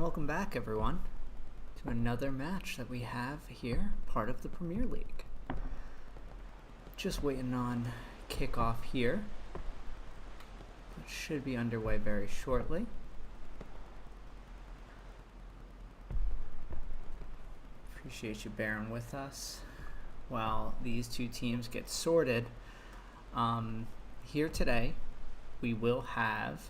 welcome back everyone to another match that we have here, part of the Premier League. Just waiting on kickoff here. It should be underway very shortly. Appreciate you bearing with us while these two teams get sorted. Here today we will have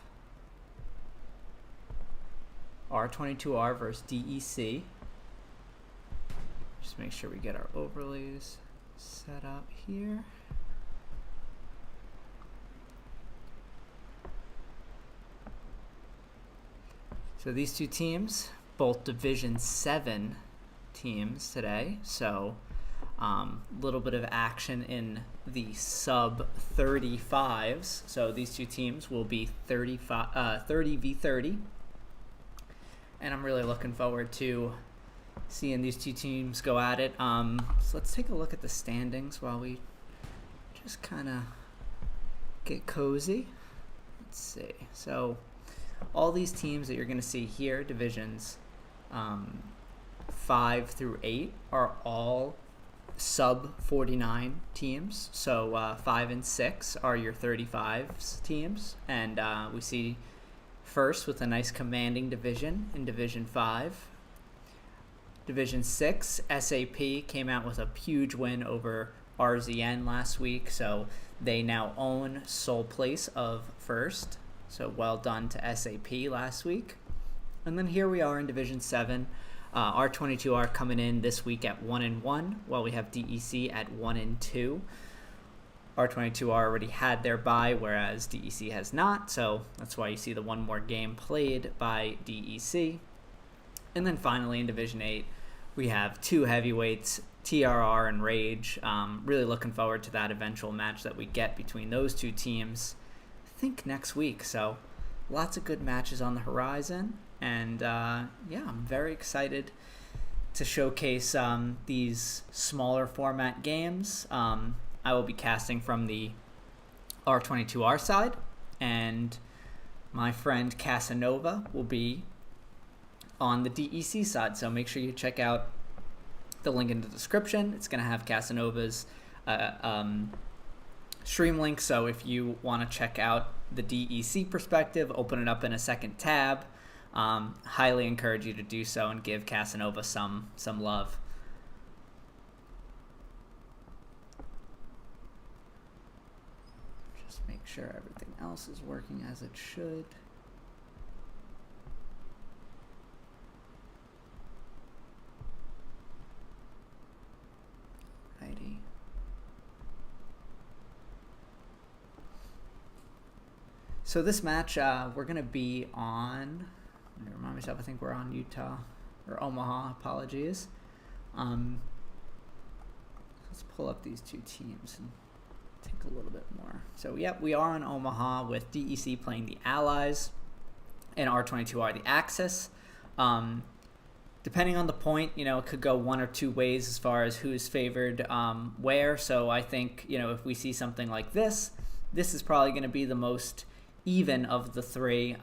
R22R versus DEC. Just make sure we get our overlays set up here. So these two teams, both Division 7 teams today. So little bit of action in the sub 35s. So these two teams will be 30 v 30. And I'm really looking forward to seeing these two teams go at it. So let's take a look at the standings while we just kind of get cozy. Let's see. So all these teams that you're going to see here, divisions 5 through 8, are all sub 49 teams. So 5 and 6 are your 35s teams. And we see first with a nice commanding division in Division 5. Division 6, SAP came out with a huge win over RZN last week, so they now own sole place of first. So well done to SAP last week. And then here we are in Division 7. R22R coming in this week at 1-1, while we have DEC at 1-2. R22R already had their bye, whereas DEC has not, so that's why you see the one more game played by DEC. And then finally in Division 8, we have two heavyweights, TRR and Rage. Really looking forward to that eventual match that we get between those two teams, I think next week. So lots of good matches on the horizon, and yeah, I'm very excited to showcase these smaller format games. I will be casting from the R22R side, and my friend Casanova will be on the DEC side. So make sure you check out the link in the description. It's going to have Casanova's stream link. So if you want to check out the DEC perspective, open it up in a second tab. Highly encourage you to do so and give Casanova some love. Make sure everything else is working as it should. Righty. So this match, we're going to be on, let me remind myself, I think we're on Utah, or Omaha, apologies. Let's pull up these two teams and take a little bit more. So yep, we are in Omaha with DEC playing the Allies and R22R the Axis. Depending on the point, it could go one or two ways as far as who is favored where. So I think, if we see something like this is probably going to be the most even of the three.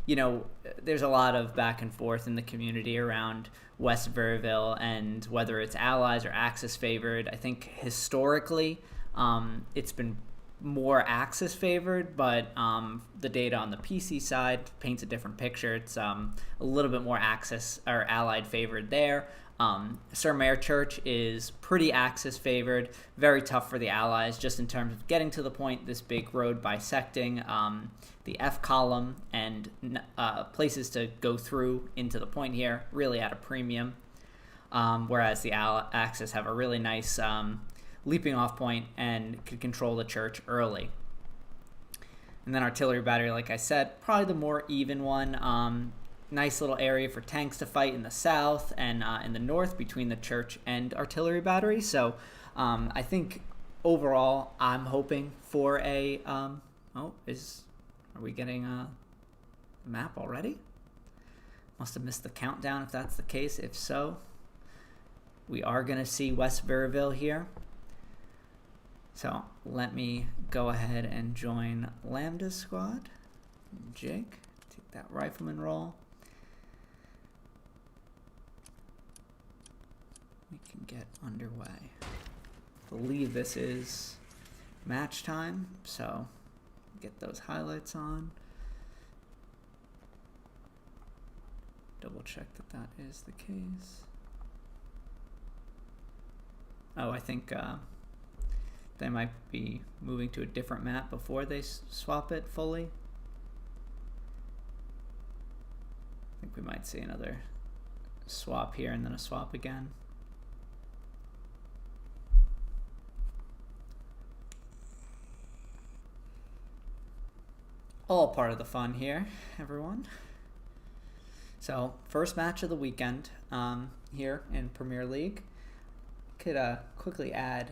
There's a lot of back and forth in the community around West Verville and whether it's Allies or Axis favored. I think historically, it's been more Axis favored, but the data on the PC side paints a different picture. It's a little bit more Axis or Allied favored there. Sir Mayor Church is pretty Axis favored, very tough for the Allies just in terms of getting to the point, this big road bisecting the F column and places to go through into the point here, really at a premium, whereas the Axis have a really nice leaping off point and could control the church early. And then artillery battery, like I said, probably the more even one. Nice little area for tanks to fight in the south and in the north between the church and artillery battery. So I think overall I'm hoping for a are we getting a map already? Must have missed the countdown if that's the case. If so, we are going to see West Verville here. So let me go ahead and join Lambda Squad. Jake, take that rifleman roll. can get underway. I believe this is match time, so get those highlights on. Double check that that is the case. Oh, I think they might be moving to a different map before they swap it fully. I think we might see another swap here and then a swap again. All part of the fun here, everyone. So, first match of the weekend here in Premier League. Could quickly add.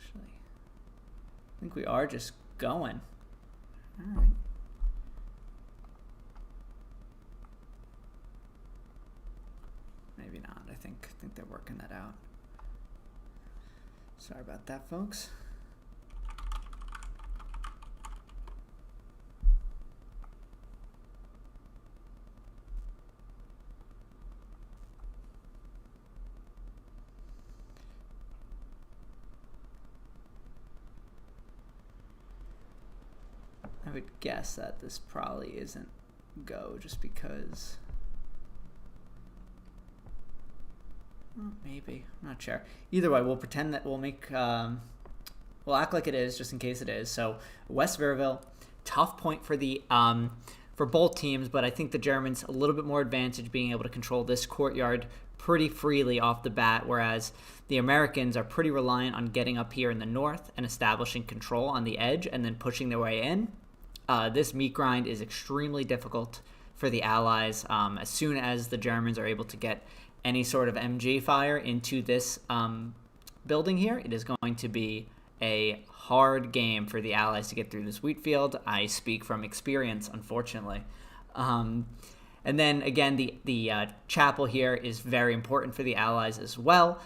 Actually, I think we are just going. All right. Maybe not. I think they're working that out. Sorry about that, folks. I would guess that this probably isn't go just because. Well, maybe. I'm not sure. Either way, we'll pretend that we'll make. We'll act like it is just in case it is. So West Verville, tough point for the for both teams, but I think the Germans a little bit more advantage being able to control this courtyard pretty freely off the bat, whereas the Americans are pretty reliant on getting up here in the north and establishing control on the edge and then pushing their way in. This meat grind is extremely difficult for the Allies. As soon as the Germans are able to get any sort of MG fire into this building here, it is going to be a hard game for the Allies to get through this wheat field. I speak from experience, unfortunately. And then, again, the chapel here is very important for the Allies as well.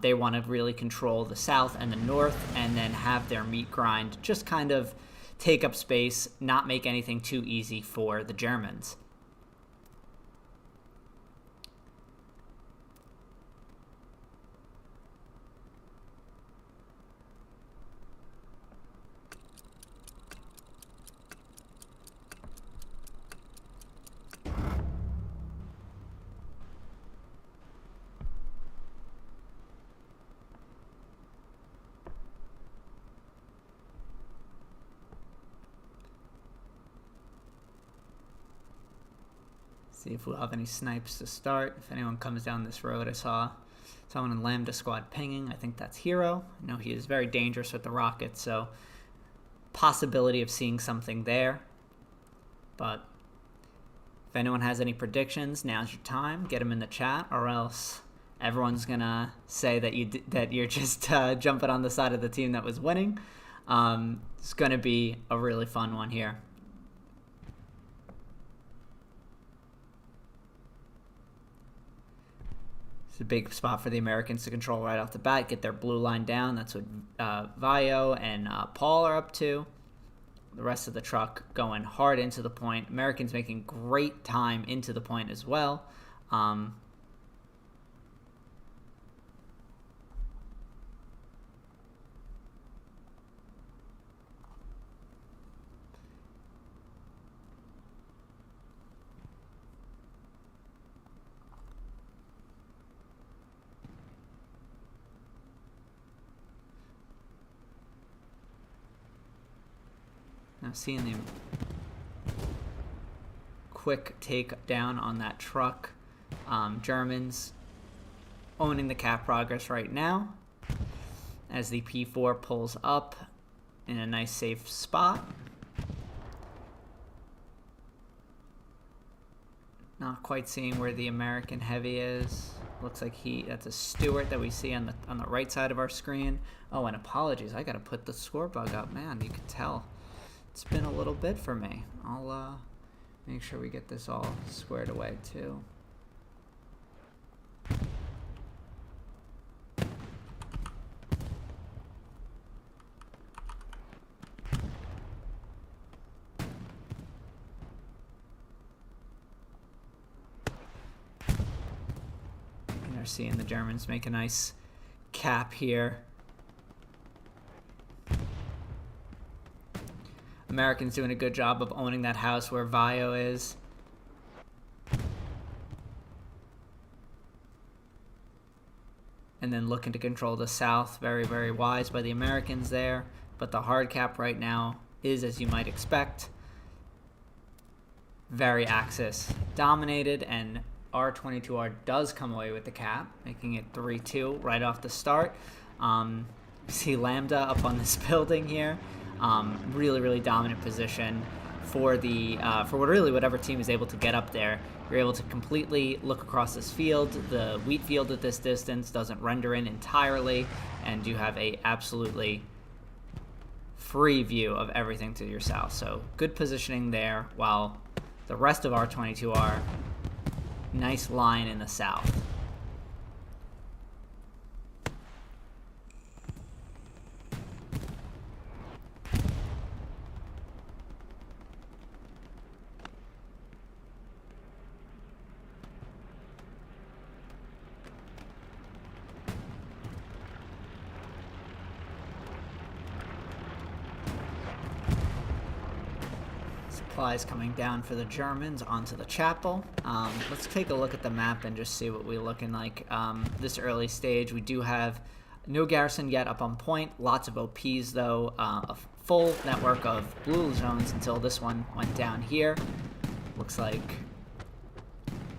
They want to really control the south and the north and then have their meat grind just kind of take up space, not make anything too easy for the Germans. See if we'll have any snipes to start. If anyone comes down this road, I saw someone in Lambda Squad pinging. I think that's Hero. I know he is very dangerous with the rockets, so possibility of seeing something there. But if anyone has any predictions, now's your time. Get them in the chat, or else everyone's gonna say that you're just jumping on the side of the team that was winning. It's gonna be a really fun one here. It's a big spot for the Americans to control right off the bat, get their blue line down. That's what Vaio and Paul are up to. The rest of the truck going hard into the point. Americans making great time into the point as well. Now seeing the quick take down on that truck. Germans owning the cap progress right now as the P4 pulls up in a nice safe spot. Not quite seeing where the American heavy is. Looks like that's a Stewart that we see on the right side of our screen. Oh, and apologies, I gotta put the score bug up. Man, you can tell it's been a little bit for me. I'll make sure we get this all squared away too. We're seeing the Germans make a nice cap here. Americans doing a good job of owning that house where Vio is. And then looking to control the south. Very, very wise by the Americans there. But the hard cap right now is, as you might expect, very Axis dominated, and R22R does come away with the cap, making it 3-2 right off the start. See Lambda up on this building here. Really, really dominant position for the whatever team is able to get up there. You're able to completely look across this field. The wheat field at this distance doesn't render in entirely, and you have a absolutely free view of everything to your south. So good positioning there, while the rest of R22R, nice line in the south. Supplies coming down for the Germans onto the chapel. Let's take a look at the map and just see what we're looking like this early stage. We do have no garrison yet up on point. Lots of OPs though. A full network of blue zones until this one went down here. Looks like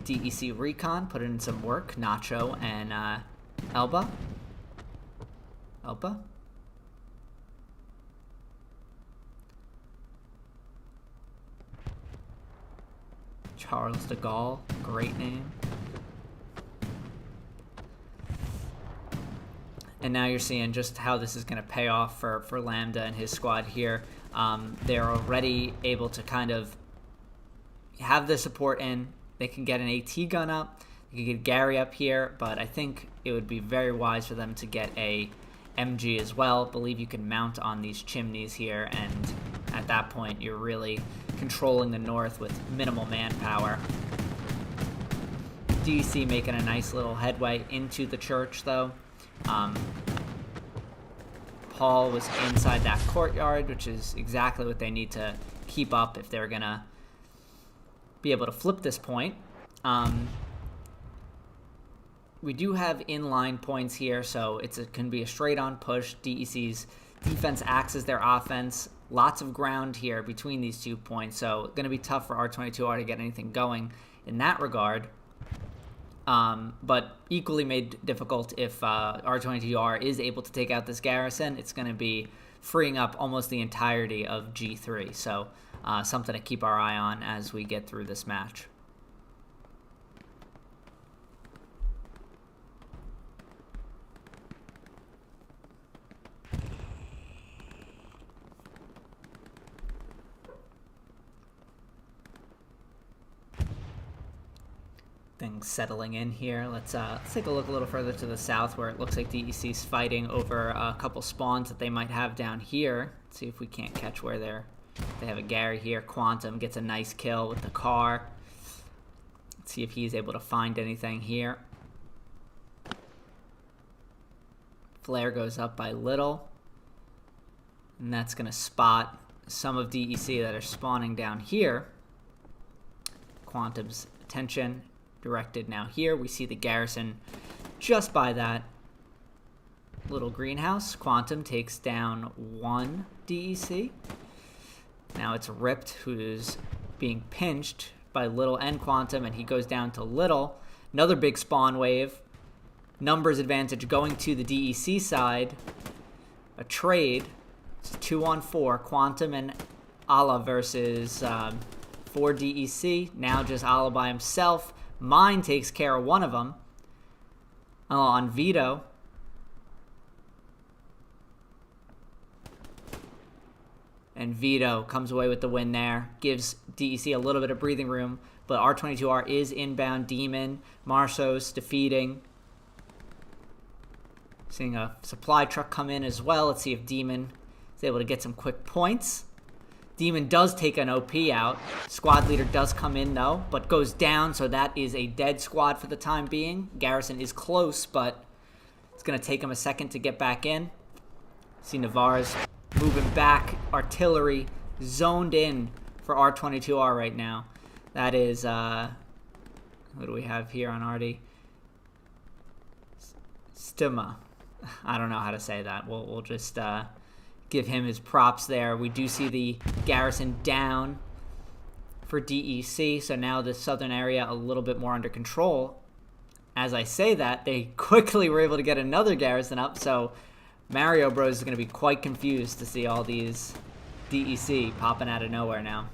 DEC Recon put in some work. Nacho and Elba. Charles de Gaulle, great name. And now you're seeing just how this is going to pay off for Lambda and his squad here. They're already able to kind of have the support in. They can get an AT gun up. They can get Gary up here, but I think it would be very wise for them to get a MG as well. I believe you can mount on these chimneys here, and at that point you're really controlling the north with minimal manpower. DC making a nice little headway into the church though. Paul was inside that courtyard, which is exactly what they need to keep up if they're gonna be able to flip this point. We do have inline points here, so it can be a straight-on push. DEC's defense acts as their offense. Lots of ground here between these 2 points, so going to be tough for R22R to get anything going in that regard. But equally made difficult if R22R is able to take out this garrison. It's going to be freeing up almost the entirety of G3, so something to keep our eye on as we get through this match. Things settling in here. Let's take a look a little further to the south, where it looks like DEC's fighting over a couple spawns that they might have down here. Let's see if we can't catch where they have a Gary here. Quantum gets a nice kill with the car. Let's see if he's able to find anything here. Flare goes up by little, and that's going to spot some of DEC that are spawning down here. Quantum's attention directed now here. We see the garrison just by that little greenhouse. Quantum takes down one DEC. Now it's Ripped, who's being pinched by Little and Quantum, and he goes down to Little. Another big spawn wave. Numbers advantage going to the DEC side. A trade. It's 2-on-4. Quantum and Allah versus 4 DEC. Now just Allah by himself. Mine takes care of one of them. On Vito. And Vito comes away with the win there. Gives DEC a little bit of breathing room. But R22R is inbound. Demon. Marsos defeating. Seeing a supply truck come in as well. Let's see if Demon is able to get some quick points. Demon does take an OP out. Squad leader does come in, though, but goes down, so that is a dead squad for the time being. Garrison is close, but it's going to take him a second to get back in. See Navarre's moving back. Artillery zoned in for R22R right now. That is, what do we have here on Artie? Stima. I don't know how to say that. We'll just give him his props there. We do see the garrison down for DEC, so now the southern area a little bit more under control. As I say that, they quickly were able to get another garrison up, so Mario Bros is going to be quite confused to see all these DEC popping out of nowhere now.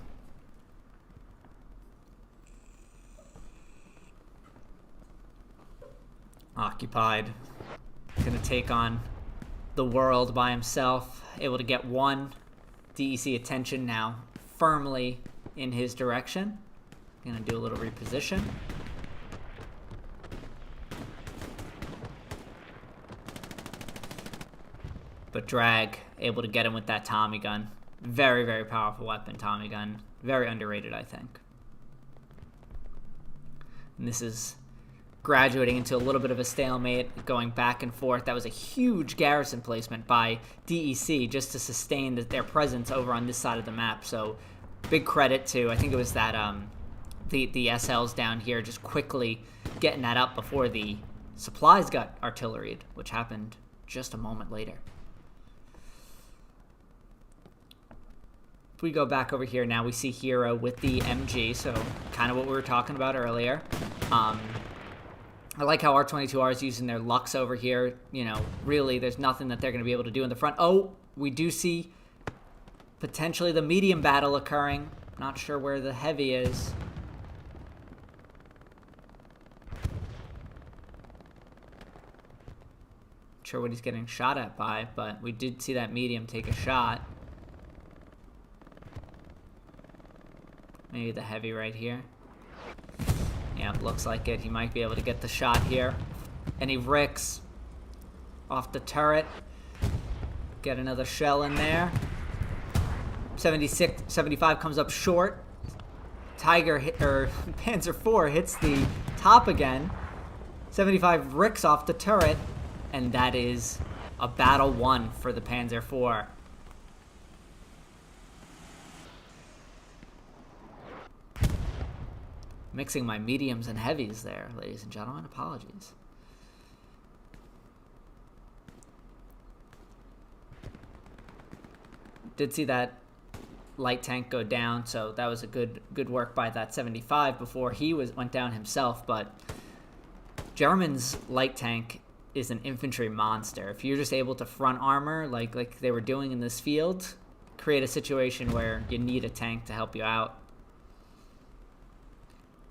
Occupied. Going to take on the world by himself. Able to get one DEC attention now firmly in his direction. Going to do a little reposition. But Drag able to get him with that Tommy gun. Very, very powerful weapon, Tommy gun. Very underrated, I think. And this is graduating into a little bit of a stalemate, going back and forth. That was a huge garrison placement by DEC just to sustain their presence over on this side of the map. So big credit to, I think it was that the SLs down here just quickly getting that up before the supplies got artilleried, which happened just a moment later. If we go back over here now, we see Hero with the MG, so kind of what we were talking about earlier. I like how R22R is using their Lux over here. You know, really, there's nothing that they're going to be able to do in the front. Oh, we do see potentially the medium battle occurring. Not sure where the heavy is. Not sure what he's getting shot at by, but we did see that medium take a shot. Maybe the heavy right here. Yeah, looks like it. He might be able to get the shot here. Any Ricks off the turret. Get another shell in there. 75 comes up short. Tiger or Panzer IV hits the top again. 75 Ricks off the turret, and that is a battle won for the Panzer IV. Mixing my mediums and heavies there, ladies and gentlemen. Apologies. Did see that light tank go down, so that was a good work by that 75 before he went down himself. But German's light tank is an infantry monster. If you're just able to front armor like they were doing in this field, create a situation where you need a tank to help you out.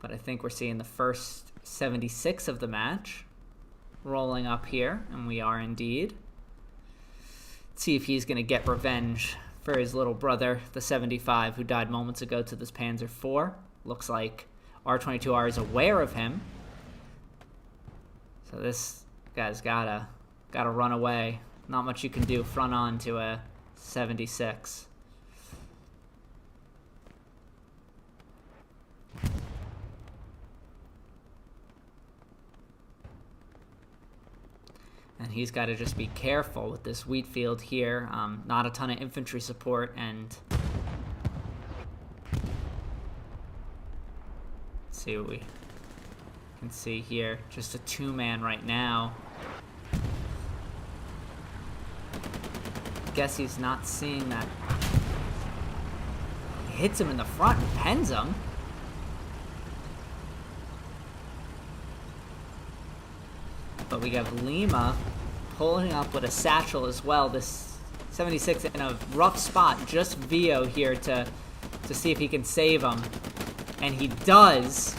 But I think we're seeing the first 76 of the match rolling up here, and we are indeed. Let's see if he's going to get revenge for his little brother, the 75, who died moments ago to this Panzer IV. Looks like R22R is aware of him. So this guy's gotta run away. Not much you can do front on to a 76. And he's got to just be careful with this wheat field here. Not a ton of infantry support, and let's see what we can see here. Just a two-man right now. Guess he's not seeing that. He hits him in the front and pens him. But we have Lima pulling up with a satchel as well. This 76 in a rough spot. Just Vio here to see if he can save him. And he does.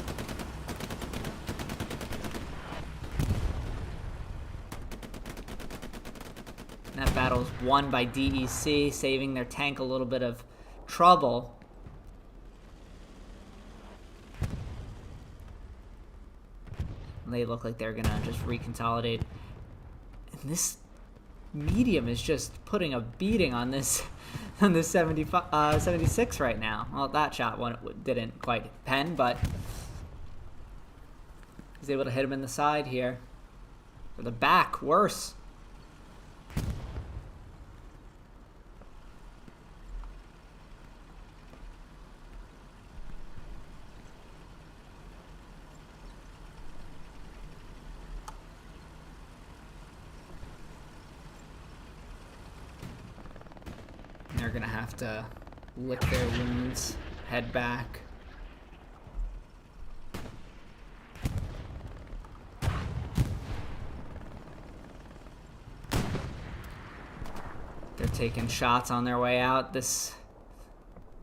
And that battle's won by DEC, saving their tank a little bit of trouble. They look like they're gonna just reconsolidate. And this medium is just putting a beating on this on this 76 right now. Well, that shot didn't quite pen, but he's able to hit him in the side here. Or the back, worse. They're gonna have to lick their wounds, head back. They're taking shots on their way out. This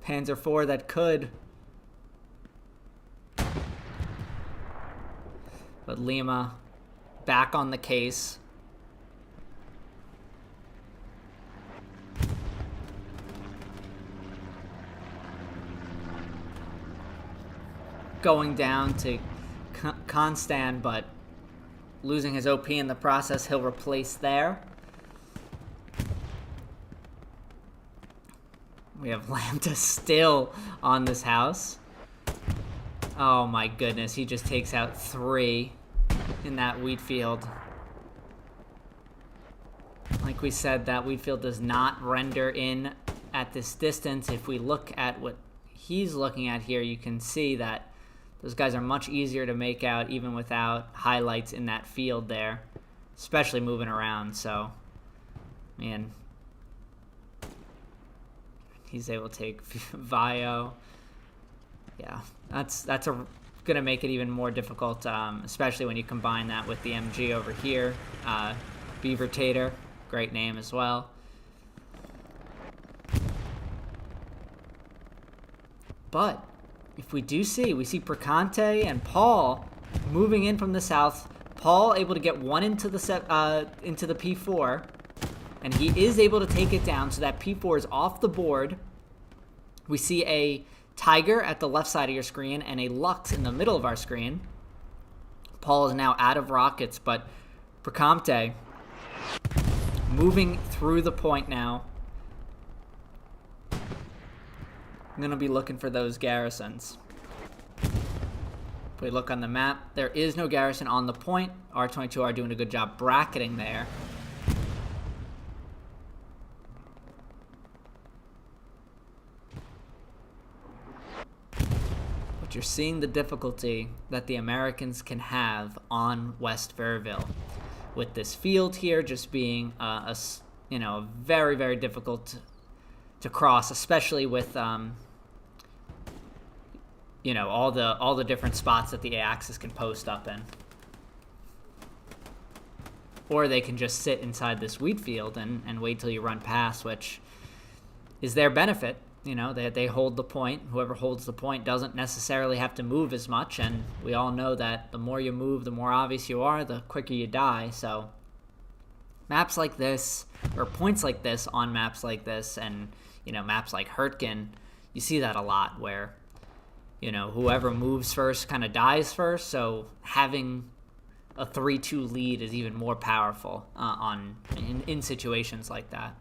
Panzer IV that could. But Lima back on the case. Going down to Constan, but losing his OP in the process. He'll replace there. We have Lambda still on this house. Oh my goodness, he just takes out 3 in that wheat field. Like we said, that wheat field does not render in at this distance. If we look at what he's looking at here, you can see that those guys are much easier to make out even without highlights in that field there, especially moving around. So, man, he's able to take Vio. Yeah, that's gonna make it even more difficult, especially when you combine that with the MG over here. Beaver Tater, great name as well. But if we see Precante and Paul moving in from the south. Paul able to get one into the P4, and he is able to take it down, so that P4 is off the board. We see a Tiger at the left side of your screen and a Lux in the middle of our screen. Paul is now out of rockets, but Precante moving through the point now. I'm going to be looking for those garrisons. If we look on the map, there is no garrison on the point. R22R doing a good job bracketing there. But you're seeing the difficulty that the Americans can have on West Verville, with this field here just being very, very difficult to cross, especially with all the different spots that the Axis can post up in. Or they can just sit inside this wheat field and wait till you run past, which is their benefit. They hold the point. Whoever holds the point doesn't necessarily have to move as much, and we all know that the more you move, the more obvious you are, the quicker you die. So maps like this, or points like this on maps like this, and maps like Hurtgen, you see that a lot, where whoever moves first kind of dies first. So having a 3-2 lead is even more powerful in situations like that.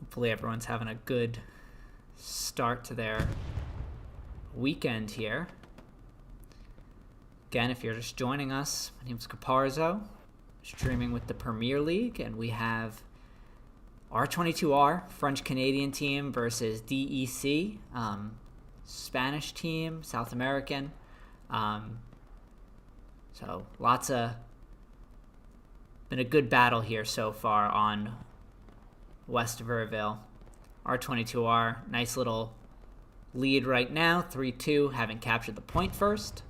Hopefully everyone's having a good start to their weekend here. Again, if you're just joining us, my name's Caparzo, streaming with the Premier League, and we have R22R, French-Canadian team, versus DEC, Spanish team, South American. So been a good battle here so far on West Verville. R22R, nice little lead right now, 3-2, having captured the point first.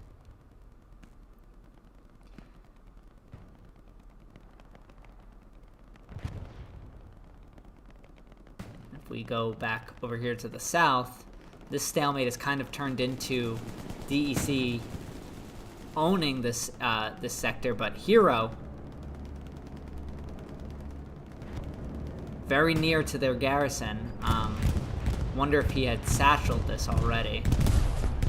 If we go back over here to the south, this stalemate has kind of turned into DEC owning this sector, but Hero very near to their garrison. Wonder if he had satcheled this already.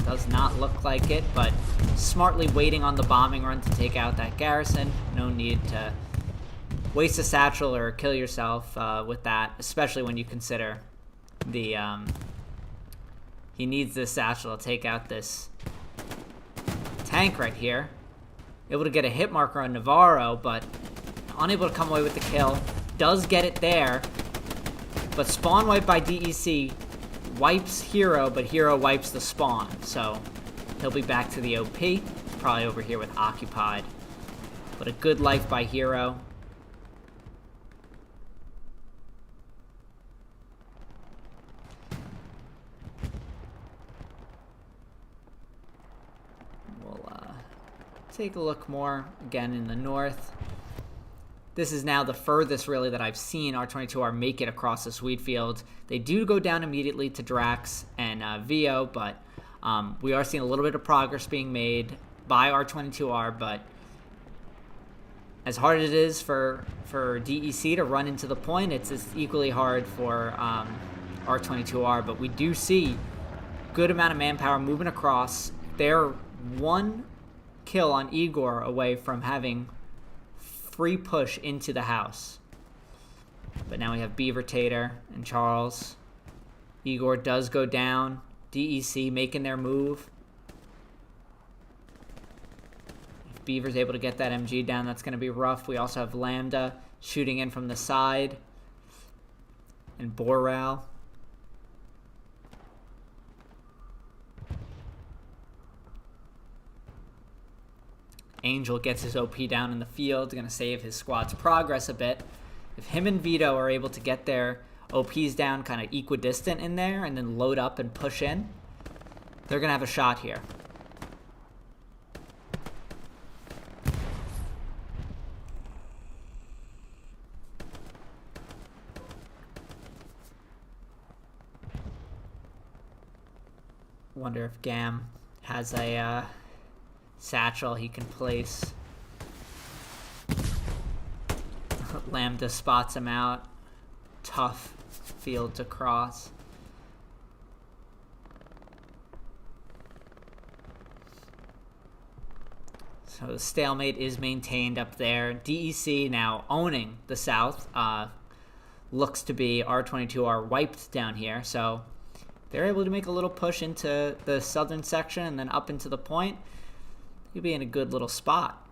Does not look like it, but smartly waiting on the bombing run to take out that garrison. No need to waste a satchel or kill yourself with that, especially when you consider the he needs this satchel to take out this tank right here. Able to get a hit marker on Navarro, but unable to come away with the kill. Does get it there, but spawn wipe by DEC wipes Hero, but Hero wipes the spawn, so he'll be back to the OP, probably over here with Occupied. But a good life by Hero. Take a look more again in the north. This is now the furthest really that I've seen R22R make it across this wheat field. They do go down immediately to Drax and Vio, but we are seeing a little bit of progress being made by R22R. But as hard as it is for DEC to run into the point, it's equally hard for R22R. But we do see good amount of manpower moving across. They're one kill on Igor away from having free push into the house. But now we have Beaver Tater and Charles. Igor does go down. DEC making their move. If Beaver's able to get that MG down, that's going to be rough. We also have Lambda shooting in from the side. And Boral. Angel gets his OP down in the field, going to save his squad's progress a bit. If him and Vito are able to get their OPs down kind of equidistant in there and then load up and push in, they're going to have a shot here. Wonder if Gam has a satchel he can place. Lambda spots him out. Tough field to cross. So the stalemate is maintained up there. DEC now owning the south. Looks to be R22R wiped down here. So they're able to make a little push into the southern section and then up into the point. You'll be in a good little spot.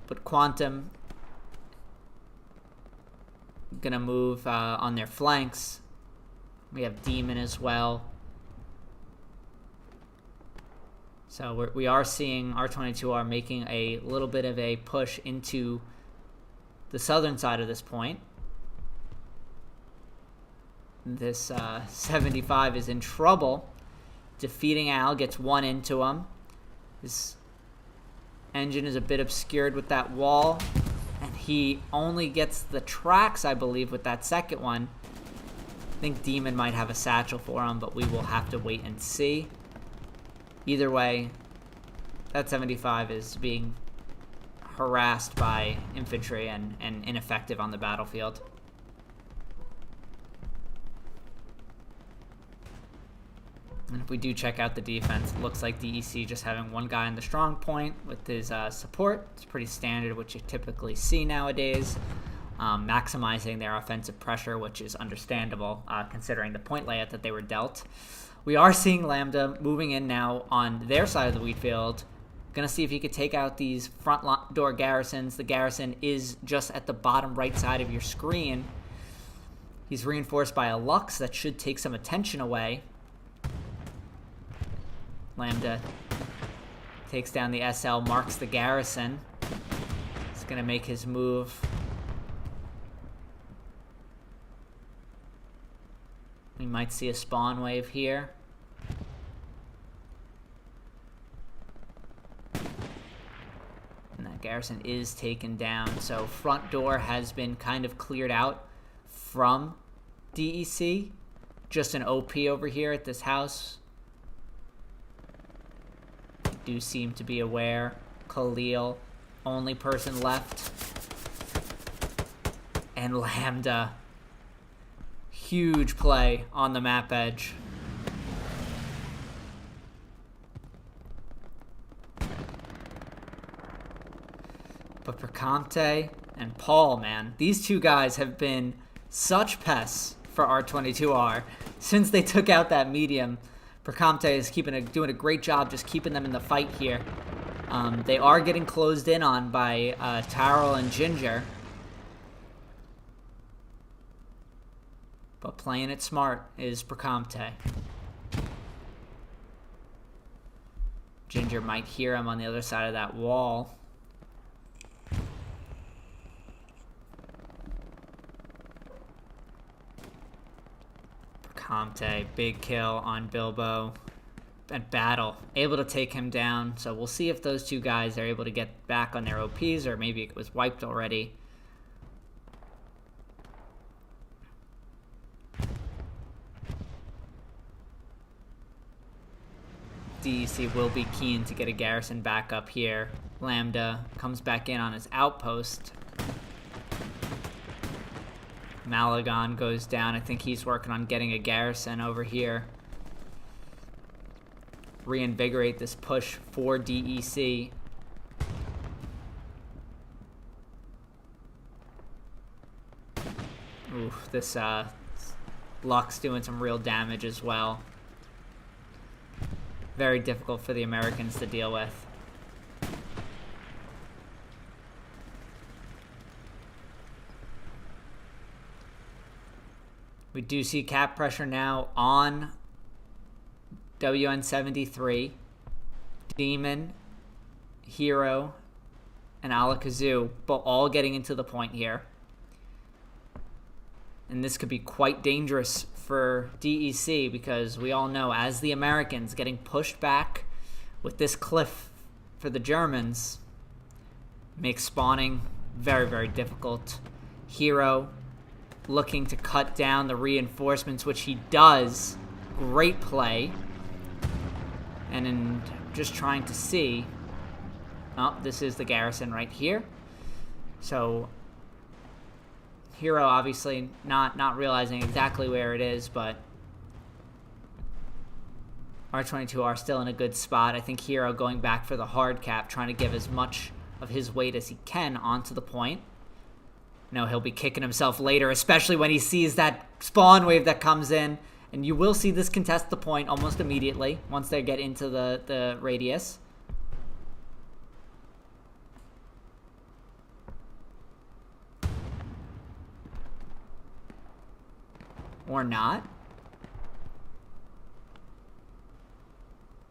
But Quantum gonna move on their flanks. We have Demon as well. So we are seeing R22R making a little bit of a push into the southern side of this point. This 75 is in trouble. Defeating Al, gets one into him. His engine is a bit obscured with that wall, and he only gets the tracks, I believe, with that second one. I think Demon might have a satchel for him, but we will have to wait and see. Either way, that 75 is being harassed by infantry and ineffective on the battlefield. And if we do check out the defense, it looks like DEC just having one guy in the strong point with his support. It's pretty standard, which you typically see nowadays. Maximizing their offensive pressure, which is understandable considering the point layout that they were dealt. We are seeing Lambda moving in now on their side of the wheat field. Gonna see if he could take out these front door garrisons. The garrison is just at the bottom right side of your screen. He's reinforced by a Lux that should take some attention away. Lambda takes down the SL, marks the garrison. He's going to make his move. We might see a spawn wave here. And that garrison is taken down. So front door has been kind of cleared out from DEC. Just an OP over here at this house. Do seem to be aware. Khalil, only person left. And Lambda. Huge play on the map edge. But Precomte and Paul, man, these two guys have been such pests for R22R since they took out that medium. Precomte is doing a great job just keeping them in the fight here. They are getting closed in on by Tyrell and Ginger. But playing it smart is Precomte. Ginger might hear him on the other side of that wall. Precomte, big kill on Bilbo. And Battle, able to take him down. So we'll see if those two guys are able to get back on their OPs, or maybe it was wiped already. DEC will be keen to get a garrison back up here. Lambda comes back in on his outpost. Malagon goes down. I think he's working on getting a garrison over here. Reinvigorate this push for DEC. Oof, this Luck's doing some real damage as well. Very difficult for the Americans to deal with. We do see cap pressure now on WN73. Demon, Hero, and Alakazoo, but all getting into the point here. And this could be quite dangerous for DEC, because we all know, as the Americans getting pushed back with this cliff for the Germans, makes spawning very, very difficult. Hero looking to cut down the reinforcements, which he does. Great play. And in just trying to see... Oh, this is the garrison right here. So Hero obviously not realizing exactly where it is, but R22R still in a good spot. I think Hero going back for the hard cap, trying to give as much of his weight as he can onto the point. No, he'll be kicking himself later, especially when he sees that spawn wave that comes in. And you will see this contest the point almost immediately once they get into the radius. Or not.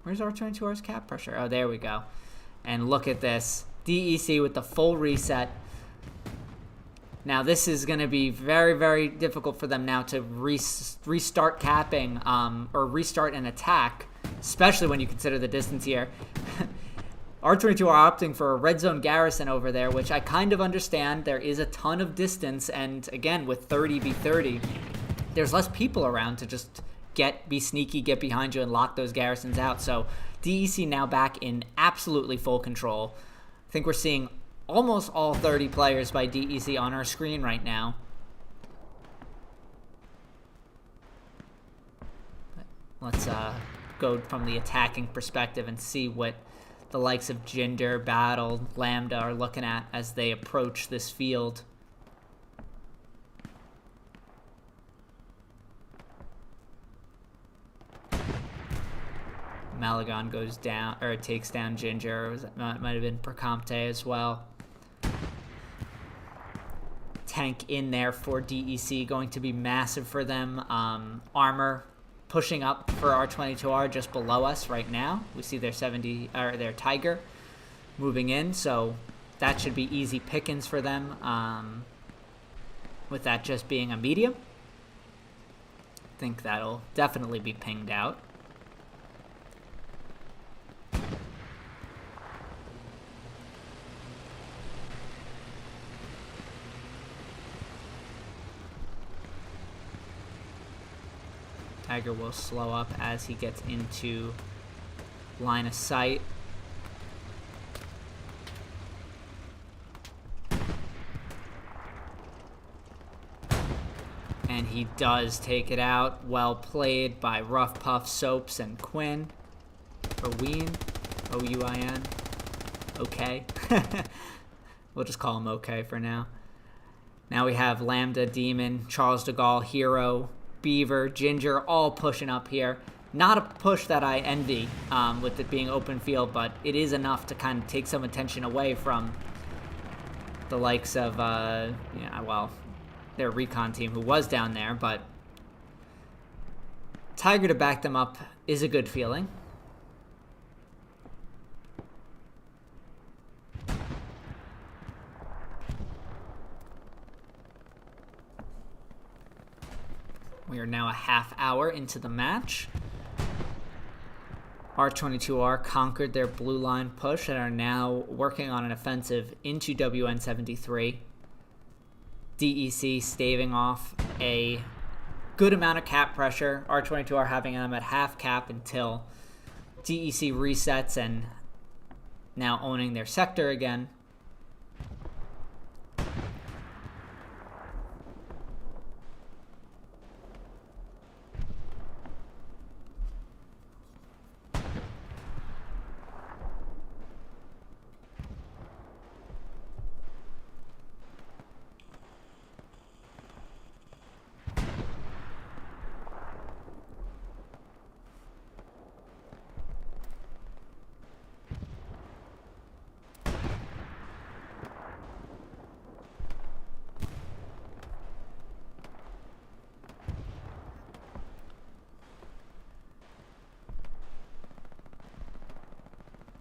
Where's R22R's cap pressure? Oh, there we go. And look at this. DEC with the full reset. Now, this is going to be very, very difficult for them now to restart capping or restart an attack, especially when you consider the distance here. R22 are opting for a red zone garrison over there, which I kind of understand. There is a ton of distance, and again, with 30v30, there's less people around to just be sneaky, get behind you, and lock those garrisons out. So DEC now back in absolutely full control. I think we're seeing almost all 30 players by DEC on our screen right now. Let's go from the attacking perspective and see what the likes of Jinder, Battle, Lambda are looking at as they approach this field. Malagon goes down, or takes down Ginger. It might have been Precomte as well. Tank in there for DEC, going to be massive for them. Armor pushing up for R22R just below us right now. We see their their Tiger moving in, so that should be easy pickings for them. With that just being a medium, I think that'll definitely be pinged out. Tiger will slow up as he gets into line of sight. And he does take it out. Well played by Rough Puff, Soaps, and Quinn. Or Ween. O-U-I-N. Okay. We'll just call him OK for now. Now we have Lambda, Demon, Charles de Gaulle, Hero, Beaver, Ginger, all pushing up here. Not a push that I envy with it being open field, but it is enough to kind of take some attention away from the likes of, well, their recon team who was down there, but Tiger to back them up is a good feeling. We are now a half hour into the match. R22R conquered their blue line push and are now working on an offensive into WN73. DEC staving off a good amount of cap pressure. R22R having them at half cap until DEC resets and now owning their sector again.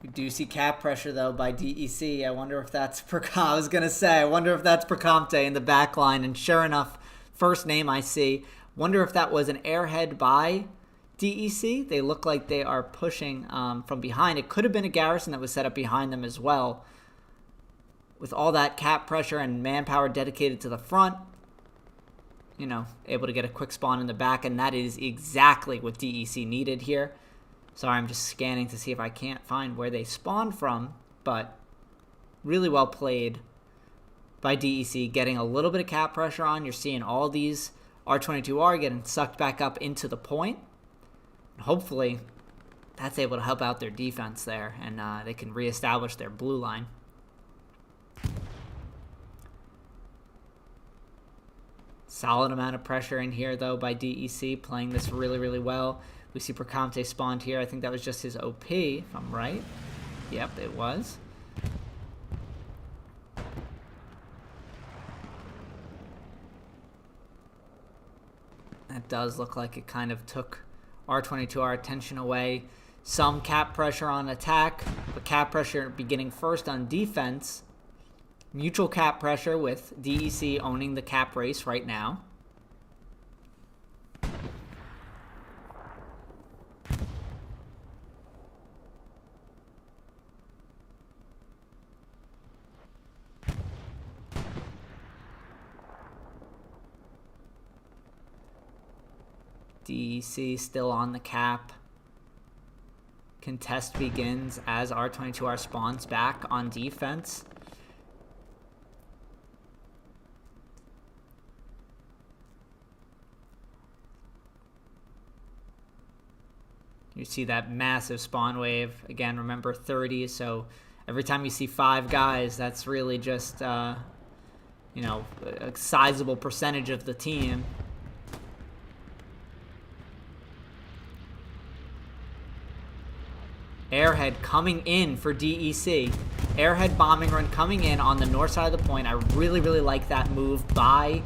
We do see cap pressure, though, by DEC. I wonder if that's I was going to say, I wonder if that's Percomte in the back line. And sure enough, first name I see. Wonder if that was an airhead by DEC. They look like they are pushing from behind. It could have been a garrison that was set up behind them as well. With all that cap pressure and manpower dedicated to the front, you know, able to get a quick spawn in the back. And that is exactly what DEC needed here. Sorry, I'm just scanning to see if I can't find where they spawned from, but really well played by DEC, getting a little bit of cap pressure on. You're seeing all these R22R getting sucked back up into the point. Hopefully, that's able to help out their defense there, and they can reestablish their blue line. Solid amount of pressure in here, though, by DEC, playing this really, really well. We see Percomte spawned here. I think that was just his OP, if I'm right. Yep, it was. That does look like it kind of took R22R attention away. Some cap pressure on attack, but cap pressure beginning first on defense. Mutual cap pressure with DEC owning the cap race right now. DEC still on the cap. Contest begins as R22R spawns back on defense. You see that massive spawn wave. Again, remember 30, so every time you see 5 guys, that's really just, you know, a sizable percentage of the team. Airhead coming in for DEC. Airhead bombing run coming in on the north side of the point. I really, really like that move by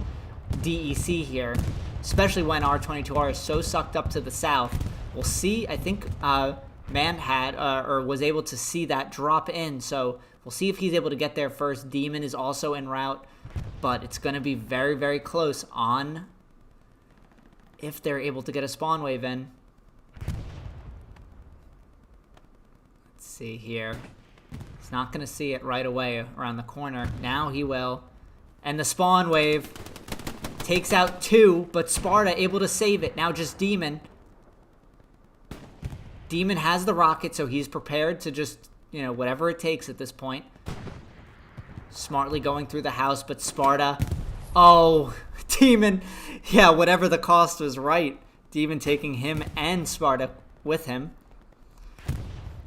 DEC here, especially when R22R is so sucked up to the south. We'll see. I think Man had or was able to see that drop in, so we'll see if he's able to get there first. Demon is also en route, but it's going to be very, very close on if they're able to get a spawn wave in. See here. He's not going to see it right away around the corner. Now he will. And the spawn wave takes out 2, but Sparta able to save it. Now just Demon. Demon has the rocket, so he's prepared to just, you know, whatever it takes at this point. Smartly going through the house, but Sparta. Oh, Demon. Yeah, whatever the cost was right. Demon taking him and Sparta with him.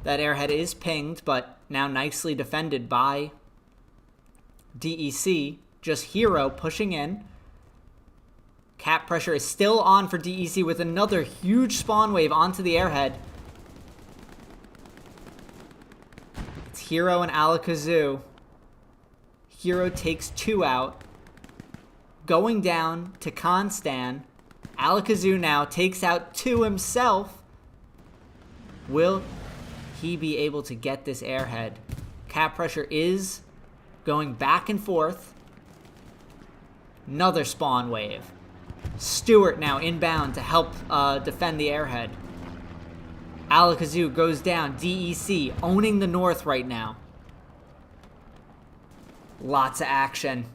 That airhead is pinged, but now nicely defended by DEC, just hero pushing in. Cap pressure is still on for DEC with another huge spawn wave onto the airhead. It's Hero and Alakazoo. Hero takes 2 out. Going down to Constan. Alakazoo now takes out 2 himself. Will he be able to get this airhead? Cap pressure is going back and forth. Another spawn wave. Stewart now inbound to help defend the airhead. Alakazoo goes down. DEC owning the north right now. Lots of action.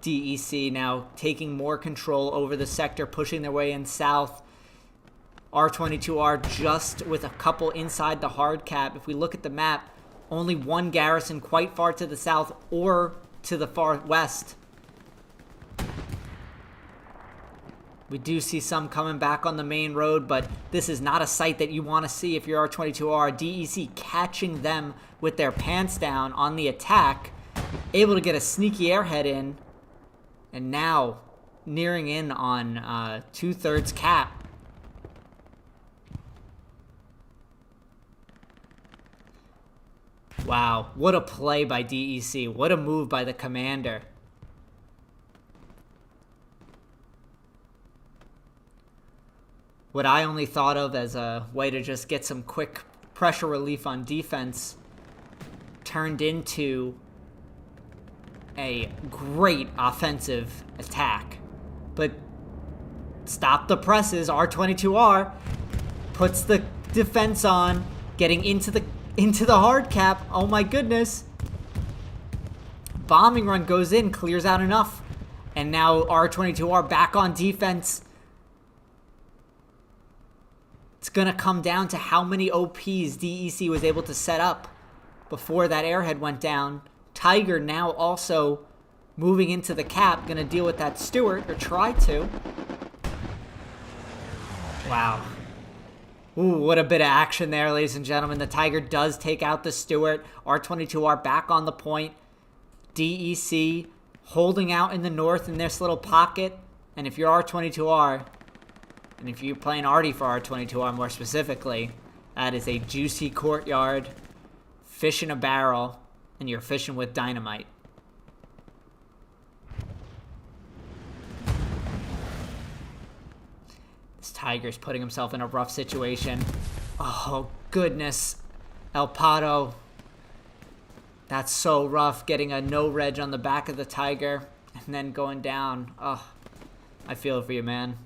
DEC now taking more control over the sector, pushing their way in south. R22R just with a couple inside the hard cap. If we look at the map, only one garrison quite far to the south or to the far west. We do see some coming back on the main road, but this is not a sight that you want to see if you're R22R. DEC catching them with their pants down on the attack. Able to get a sneaky airhead in. And now nearing in on 2/3 cap. Wow, what a play by DEC. What a move by the commander. What I only thought of as a way to just get some quick pressure relief on defense turned into a great offensive attack. But stop the presses. R22R puts the defense on, getting into the hard cap. Oh my goodness. Bombing run goes in, clears out enough. And now R22R back on defense. It's going to come down to how many OPs DEC was able to set up before that airhead went down. Tiger now also moving into the cap, going to deal with that Stewart, or try to. Wow. Ooh, what a bit of action there, ladies and gentlemen. The Tiger does take out the Stewart. R22R back on the point. DEC holding out in the north in this little pocket. And if you're R22R, and if you're playing Artie for R22R more specifically, that is a juicy courtyard, fish in a barrel, and you're fishing with dynamite. This Tiger's putting himself in a rough situation. Oh, goodness. El Pato. That's so rough, getting a no-reg on the back of the Tiger and then going down. Oh, I feel for you, man.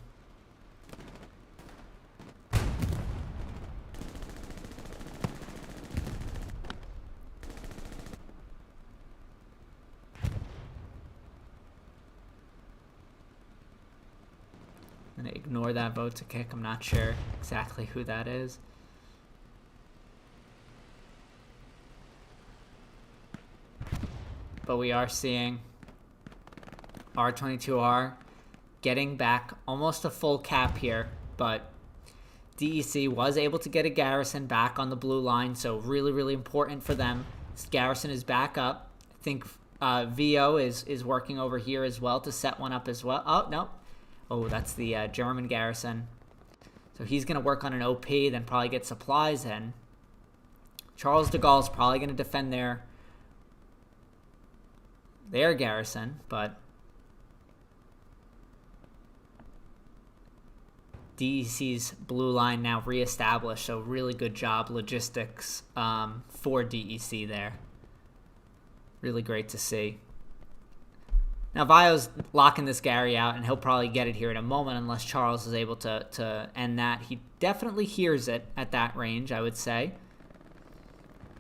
I'm going to ignore that vote to kick. I'm not sure exactly who that is. But we are seeing R22R getting back almost a full cap here. But DEC was able to get a garrison back on the blue line. So really, really important for them. This garrison is back up. I think VO is working over here as well to set one up as well. Oh, no. Oh, that's the German garrison. So he's going to work on an OP, then probably get supplies in. Charles de Gaulle's probably going to defend their garrison, but DEC's blue line now reestablished, so really good job logistics for DEC there. Really great to see. Now, Vio's locking this Gary out, and he'll probably get it here in a moment unless Charles is able to end that. He definitely hears it at that range, I would say.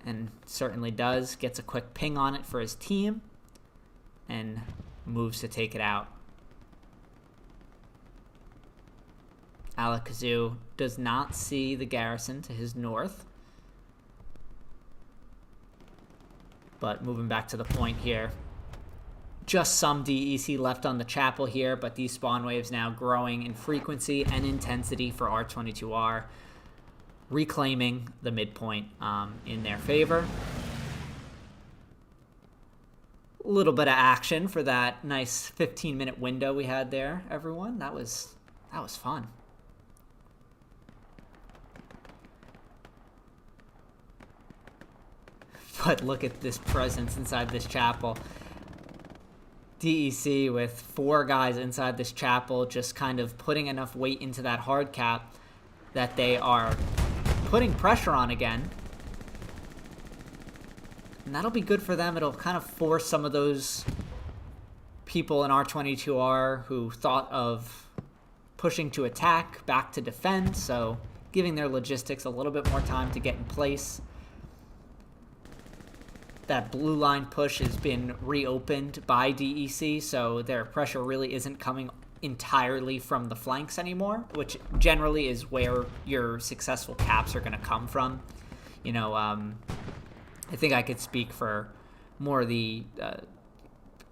And certainly does. Gets a quick ping on it for his team and moves to take it out. Alakazoo does not see the garrison to his north. But moving back to the point here. Just some DEC left on the chapel here, but these spawn waves now growing in frequency and intensity for R22R. reclaiming the midpoint in their favor. A little bit of action for that nice 15-minute window we had there, everyone. That was fun. But look at this presence inside this chapel. DEC with 4 guys inside this chapel, just kind of putting enough weight into that hard cap that they are putting pressure on again. And that'll be good for them. It'll kind of force some of those people in R22R who thought of pushing to attack back to defend, so giving their logistics a little bit more time to get in place. That blue line push has been reopened by DEC, so their pressure really isn't coming entirely from the flanks anymore, which generally is where your successful caps are going to come from. You know, I think I could speak for more of the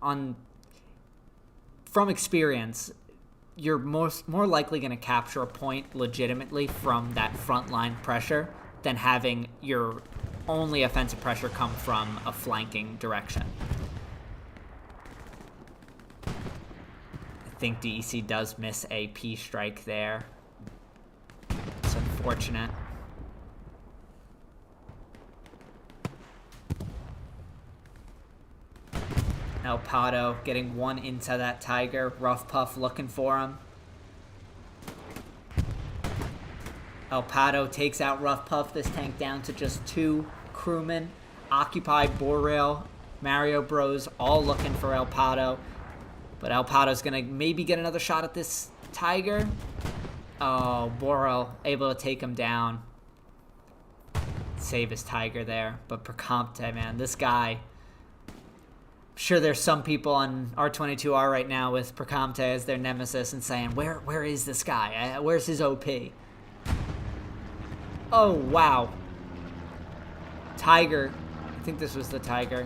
from experience. You're more likely going to capture a point legitimately from that front line pressure than having your only offensive pressure come from a flanking direction. I think DEC does miss a P strike there. It's unfortunate. El Pato getting one into that Tiger. Rough Puff looking for him. El Pato takes out Rough Puff. This tank down to just 2 crewmen. Occupied Boreal, Mario Bros, all looking for El Pato. But El Pato's going to maybe get another shot at this Tiger. Oh, Boreal able to take him down. Save his Tiger there. But Percompte, man, this guy... Sure, there's some people on R22R right now with Percompte as their nemesis and saying, where is this guy? Where's his OP? Oh, wow. Tiger. I think this was the Tiger.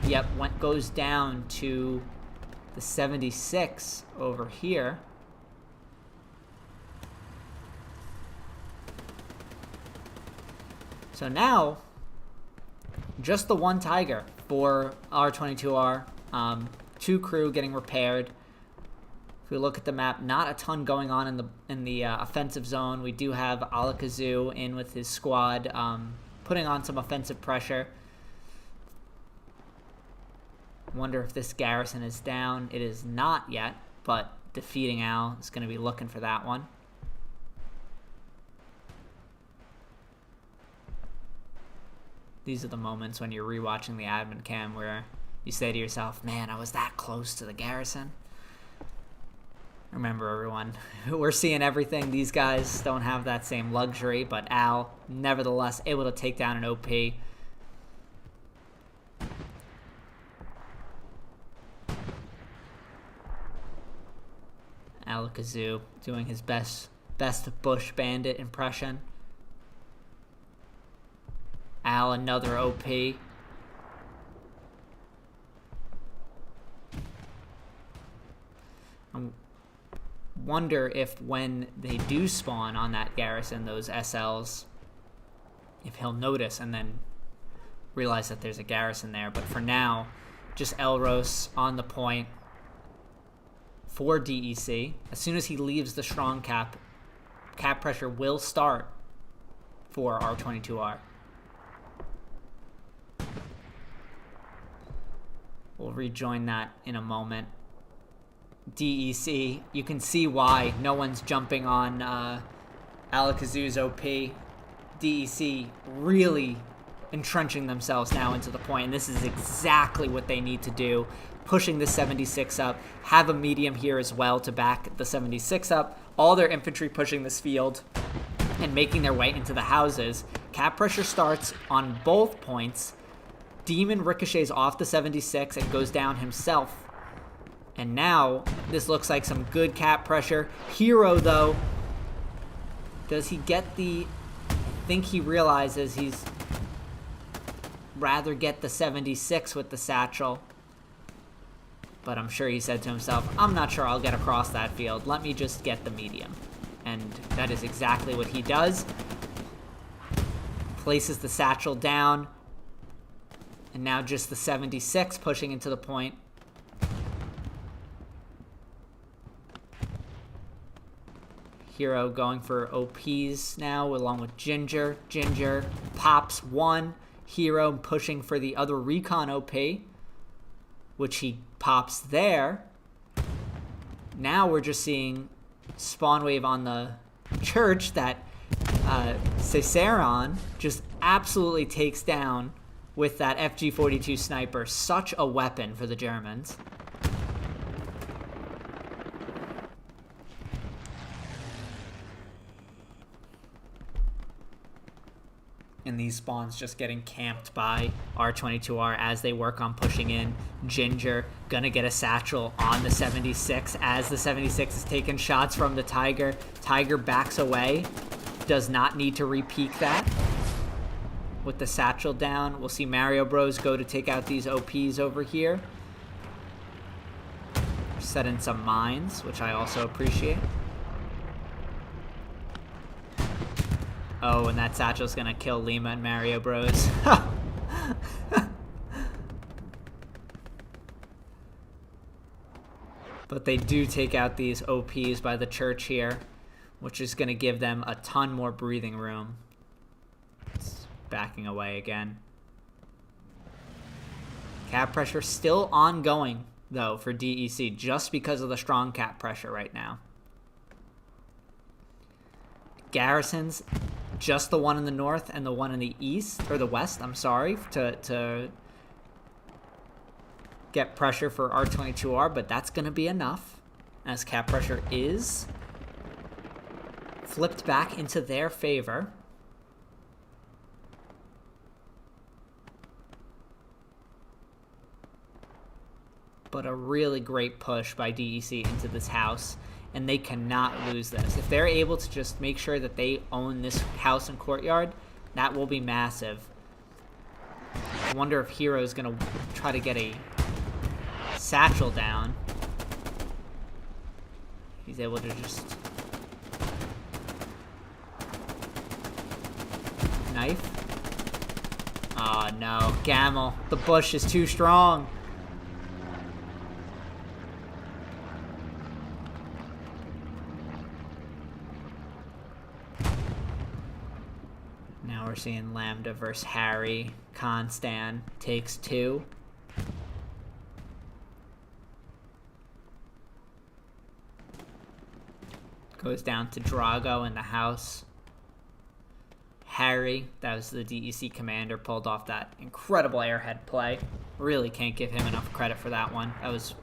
Yep, goes down to the 76 over here. So now, just the one Tiger for R22R. 2 crew getting repaired. If we look at the map, not a ton going on in the offensive zone. We do have Alakazoo in with his squad, putting on some offensive pressure. Wonder if this garrison is down. It is not yet, but defeating Al is going to be looking for that one. These are the moments when you're rewatching the admin cam where you say to yourself, man, I was that close to the garrison. Remember, everyone, we're seeing everything. These guys don't have that same luxury, but Al, nevertheless, able to take down an OP. Alakazoo doing his best Bush Bandit impression. Al, another OP. I wonder if when they do spawn on that garrison, those SLs, if he'll notice and then realize that there's a garrison there. But for now, just Elros on the point for DEC. As soon as he leaves the strong cap pressure will start for R22R. We'll rejoin that in a moment. DEC, you can see why no one's jumping on Alakazoo's OP. DEC really entrenching themselves now into the point, and this is exactly what they need to do. Pushing the 76 up, have a medium here as well to back the 76 up. All their infantry pushing this field and making their way into the houses. Cap pressure starts on both points. Demon ricochets off the 76 and goes down himself. And now, this looks like some good cap pressure. Hero, though, does he get the... I think he realizes he's rather get the 76 with the satchel. But I'm sure he said to himself, I'm not sure I'll get across that field. Let me just get the medium. and that is exactly what he does. Places the satchel down, and now just the 76 pushing into the point. Hero going for OPs now, along with Ginger. Ginger pops one. Hero pushing for the other recon OP, which he pops there. Now we're just seeing spawn wave on the church that SassyAnna just absolutely takes down with that FG-42 sniper. Such a weapon for the Germans. And these spawns just getting camped by R22R as they work on pushing in. Ginger gonna get a satchel on the 76 as the 76 is taking shots from the Tiger. Tiger backs away. Does not need to re-peek that. With the satchel down, we'll see Mario Bros go to take out these OPs over here. Set in some mines, which I also appreciate. Oh, and that satchel's gonna kill Lima and Mario Bros. But they do take out these OPs by the church here, which is gonna give them a ton more breathing room. It's backing away again. Cap pressure still ongoing, though, for DEC, just because of the strong cap pressure right now. Garrisons, just the one in the north and the one in the east, or the west, I'm sorry, to get pressure for R22R, but that's going to be enough, as cap pressure is flipped back into their favor. But a really great push by DEC into this house, and they cannot lose this. If they're able to just make sure that they own this house and courtyard, that will be massive. I wonder if Hero's gonna try to get a satchel down. He's able to just knife. Oh no, Gamel. The bush is too strong. Now we're seeing Lambda versus Harry. Constan takes two. Goes down to Drago in the house. Harry, that was the DEC commander, pulled off that incredible airhead play. Really can't give him enough credit for that one. That was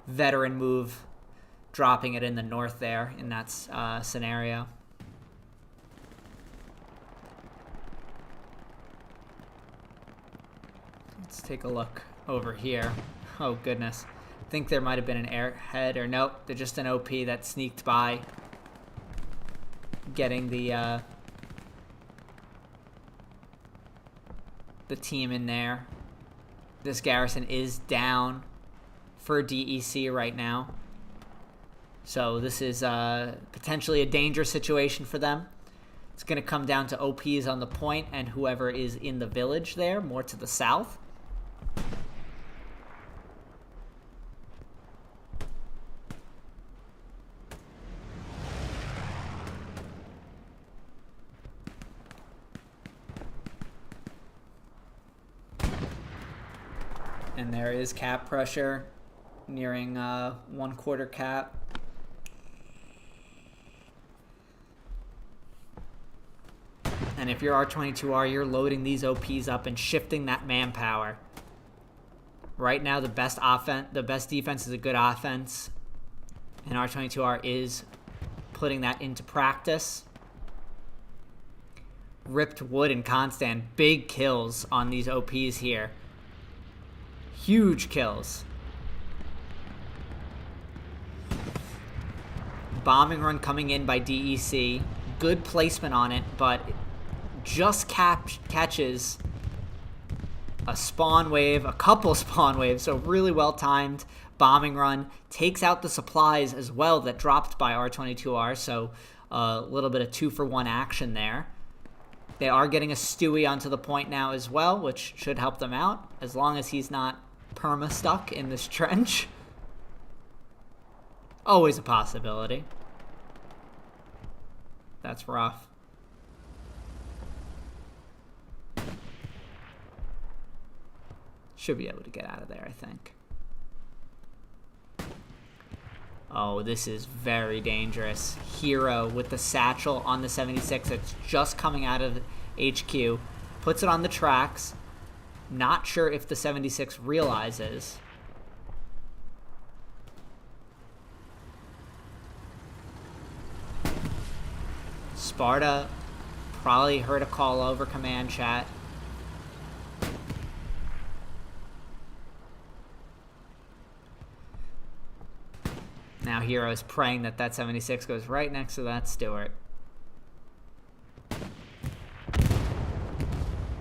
veteran move, dropping it in the north there in that scenario. Let's take a look over here. Oh, goodness. I think there might have been an airhead, or nope, they're just an OP that sneaked by. Getting the team in there. This garrison is down for DEC right now. So this is potentially a dangerous situation for them. It's going to come down to OPs on the point and whoever is in the village there, more to the south. And there is cap pressure nearing 1/4 cap. And if you're R22R, you're loading these OPs up and shifting that manpower. Right now, the best defense is a good offense, and R22R is putting that into practice. Ripped Wood and Constant, big kills on these OPs here. Huge kills. Bombing run coming in by DEC. Good placement on it, but just catches a spawn wave, a couple spawn waves, so really well timed bombing run. Takes out the supplies as well that dropped by R22R, so a little bit of 2-for-1 action there. They are getting a Stewie onto the point now as well, which should help them out, as long as he's not perma-stuck in this trench. Always a possibility. That's rough. Should be able to get out of there, I think. Oh, this is very dangerous. Hero with the satchel on the 76. It's just coming out of HQ. Puts it on the tracks. Not sure if the 76 realizes. Sparta probably heard a call over command chat. Now Hero's praying that that 76 goes right next to that Stewart.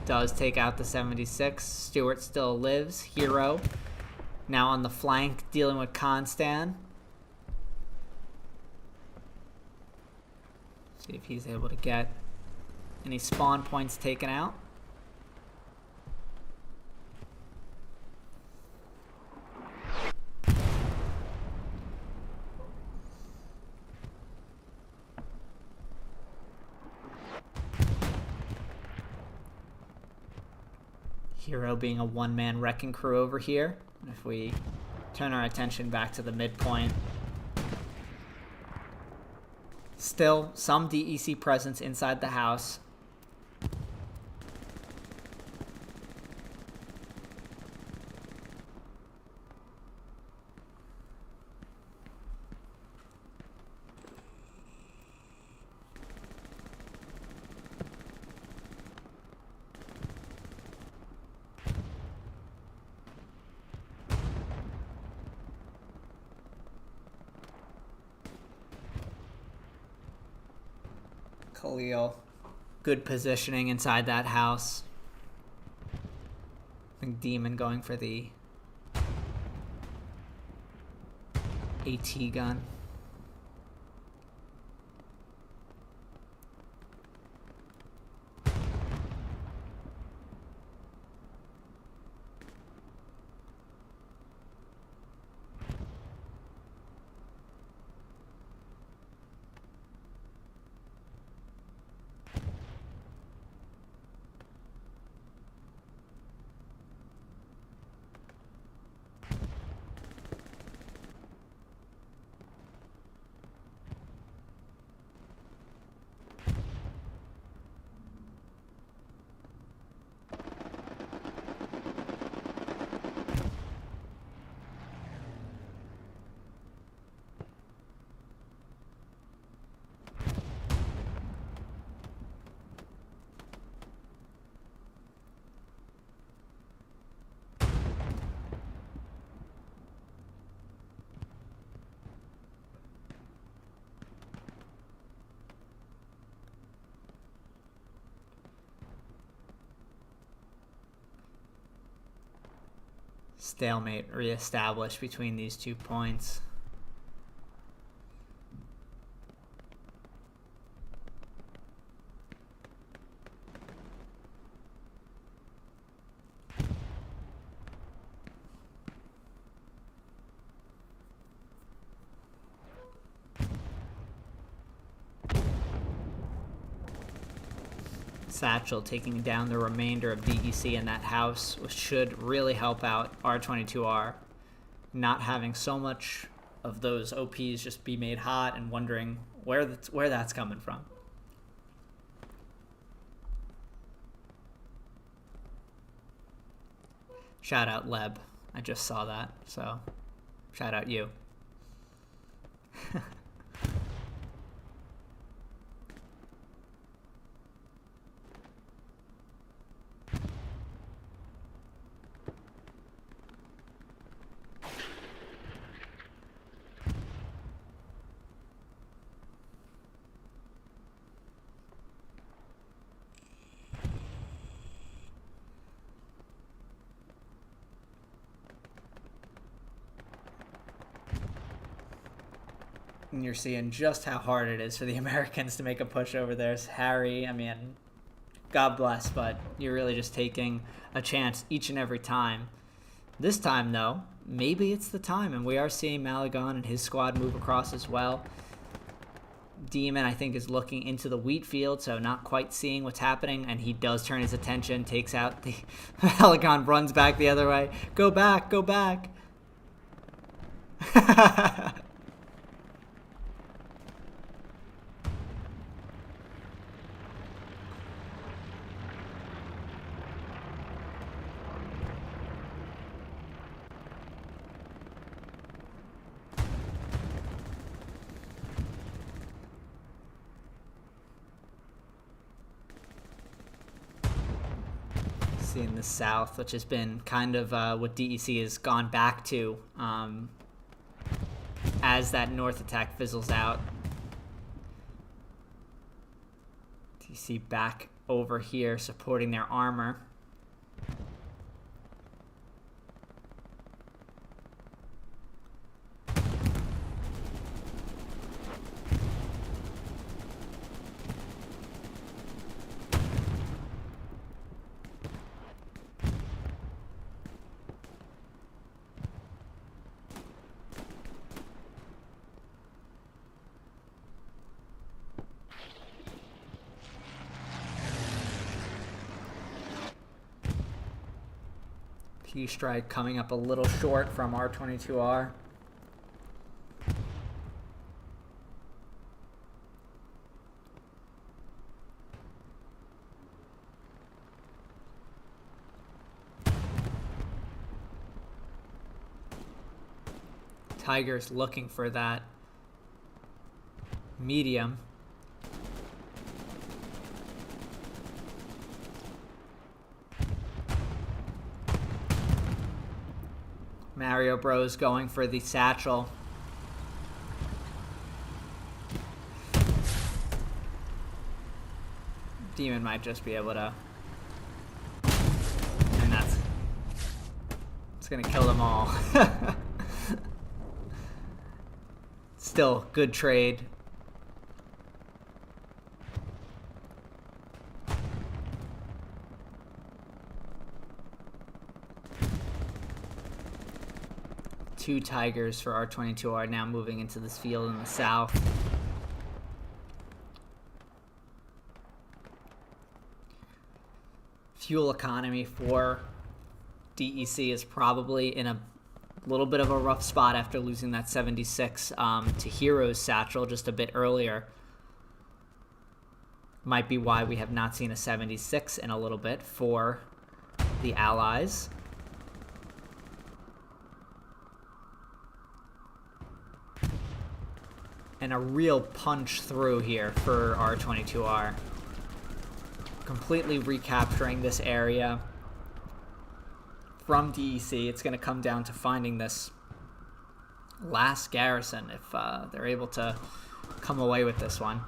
Does take out the 76. Stewart still lives. Hero now on the flank dealing with Constan. See if he's able to get any spawn points taken out. Hero being a one-man wrecking crew over here. If we turn our attention back to the midpoint. Still some DEC presence inside the house. Khalil, good positioning inside that house. I think Demon going for the AT gun. Stalemate reestablished between these 2 points. Satchel taking down the remainder of DEC in that house, which should really help out R22R. Not having so much of those OPs just be made hot and wondering where that's coming from. Shout out Leb. I just saw that, so shout out you. And you're seeing just how hard it is for the Americans to make a push over there. So Harry, I mean, God bless, but you're really just taking a chance each and every time. This time, though, maybe it's the time, and we are seeing Malagon and his squad move across as well. Demon, I think, is looking into the wheat field, so not quite seeing what's happening, and he does turn his attention, takes out the... Malagon runs back the other way. Go back, go back. In the south, which has been kind of what DEC has gone back to as that north attack fizzles out. DEC back over here supporting their armor. P-Strike coming up a little short from R22R. Tiger's looking for that medium. Mario Bros going for the satchel. Demon might just be able to... And it's gonna kill them all. Still, good trade. Two Tigers for R22R now moving into this field in the south. Fuel economy for DEC is probably in a little bit of a rough spot after losing that 76 to Heroes satchel just a bit earlier. Might be why we have not seen a 76 in a little bit for the Allies. And a real punch through here for R22R. Completely recapturing this area from DEC. It's going to come down to finding this last garrison if they're able to come away with this one.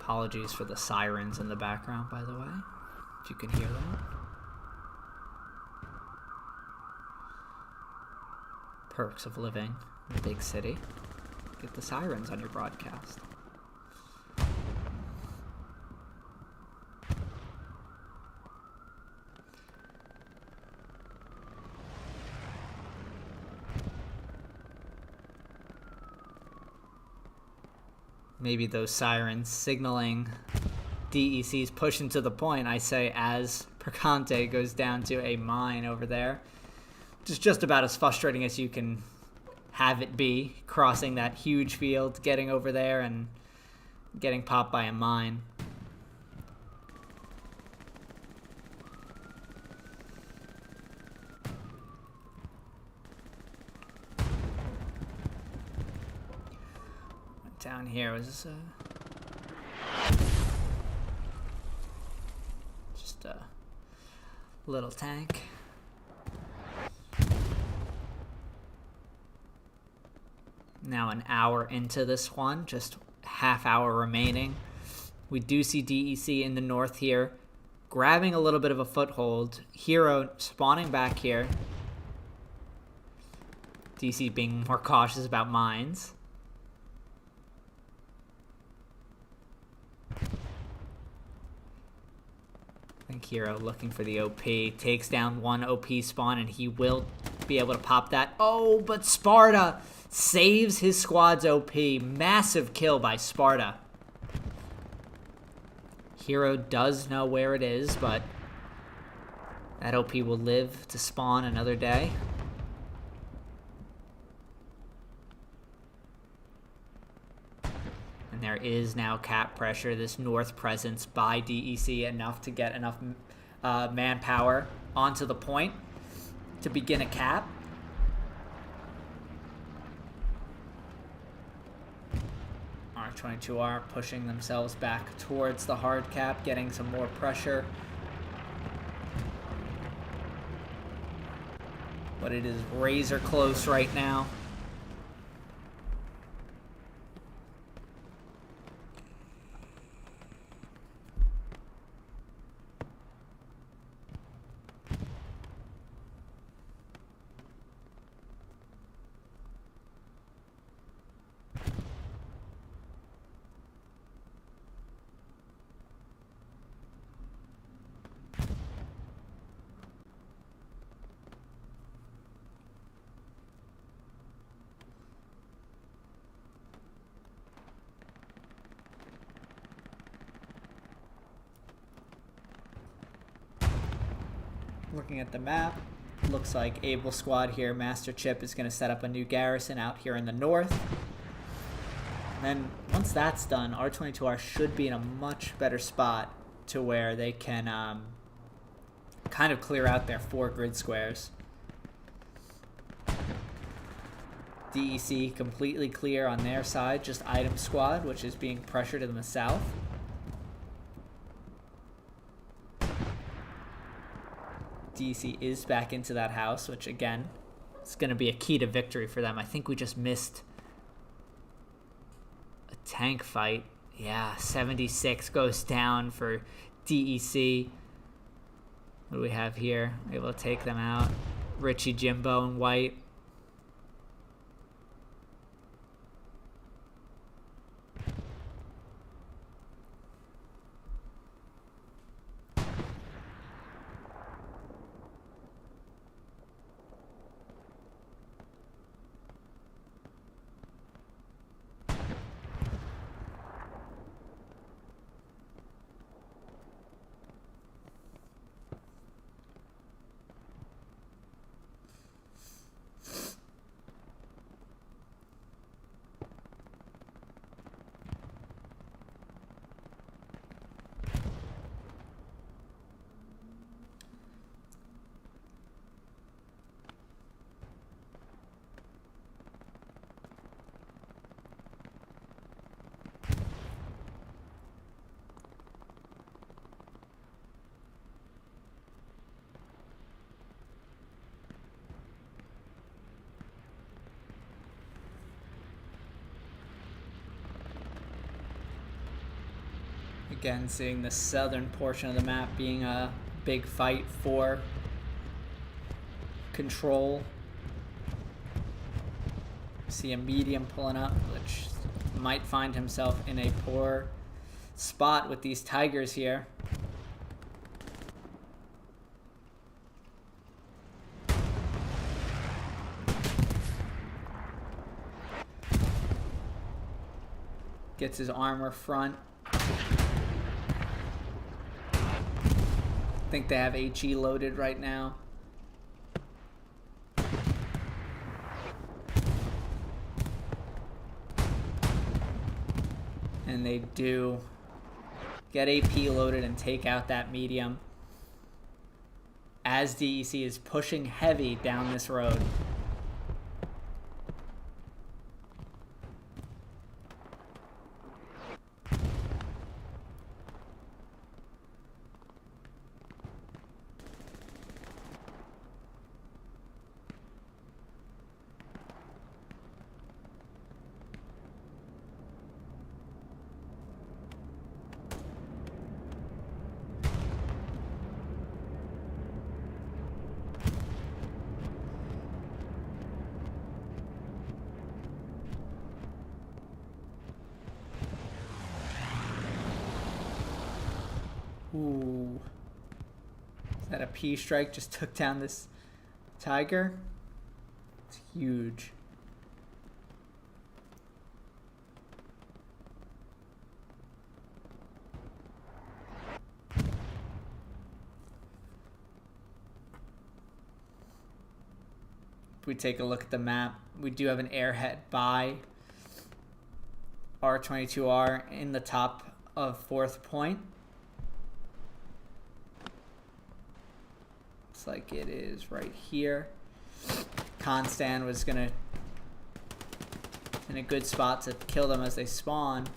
Apologies for the sirens in the background, by the way, if you can hear that. Perks of living in a big city. Get the sirens on your broadcast. Maybe those sirens signaling DEC's pushing to the point, I say, as Percante goes down to a mine over there. Just about as frustrating as you can have it be, crossing that huge field, getting over there and getting popped by a mine. Down here was just a little tank. Now an hour into this one, just half hour remaining. We do see DEC in the north here, grabbing a little bit of a foothold. Hero spawning back here. DC being more cautious about mines. I think Hero looking for the OP. Takes down one OP spawn, and he will be able to pop that. Oh, but Sparta saves his squad's OP. Massive kill by Sparta. Hero does know where it is, but that OP will live to spawn another day. And there is now cap pressure. This north presence by DEC enough to get enough manpower onto the point to begin a cap. R22R pushing themselves back towards the hard cap, getting some more pressure. But it is razor close right now. Looking at the map, looks like Able Squad here, Master Chip, is going to set up a new garrison out here in the north. And then once that's done, R22R should be in a much better spot to where they can kind of clear out their 4 grid squares. DEC completely clear on their side, just Item Squad, which is being pressured in the south. DEC is back into that house, which again, is going to be a key to victory for them. I think we just missed a tank fight. Yeah, 76 goes down for DEC. What do we have here? Able to take them out. Richie, Jimbo, and White. Again, seeing the southern portion of the map being a big fight for control. See a medium pulling up, which might find himself in a poor spot with these tigers here. Gets his armor front. I think they have HE loaded right now. And they do get AP loaded and take out that medium as DEC is pushing heavy down this road. Ooh. Is that a P strike? Just took down this tiger. It's huge. If we take a look at the map, we do have an airhead by R22R in the top of 4th point. Looks like it is right here. Constan was gonna in a good spot to kill them as they spawn.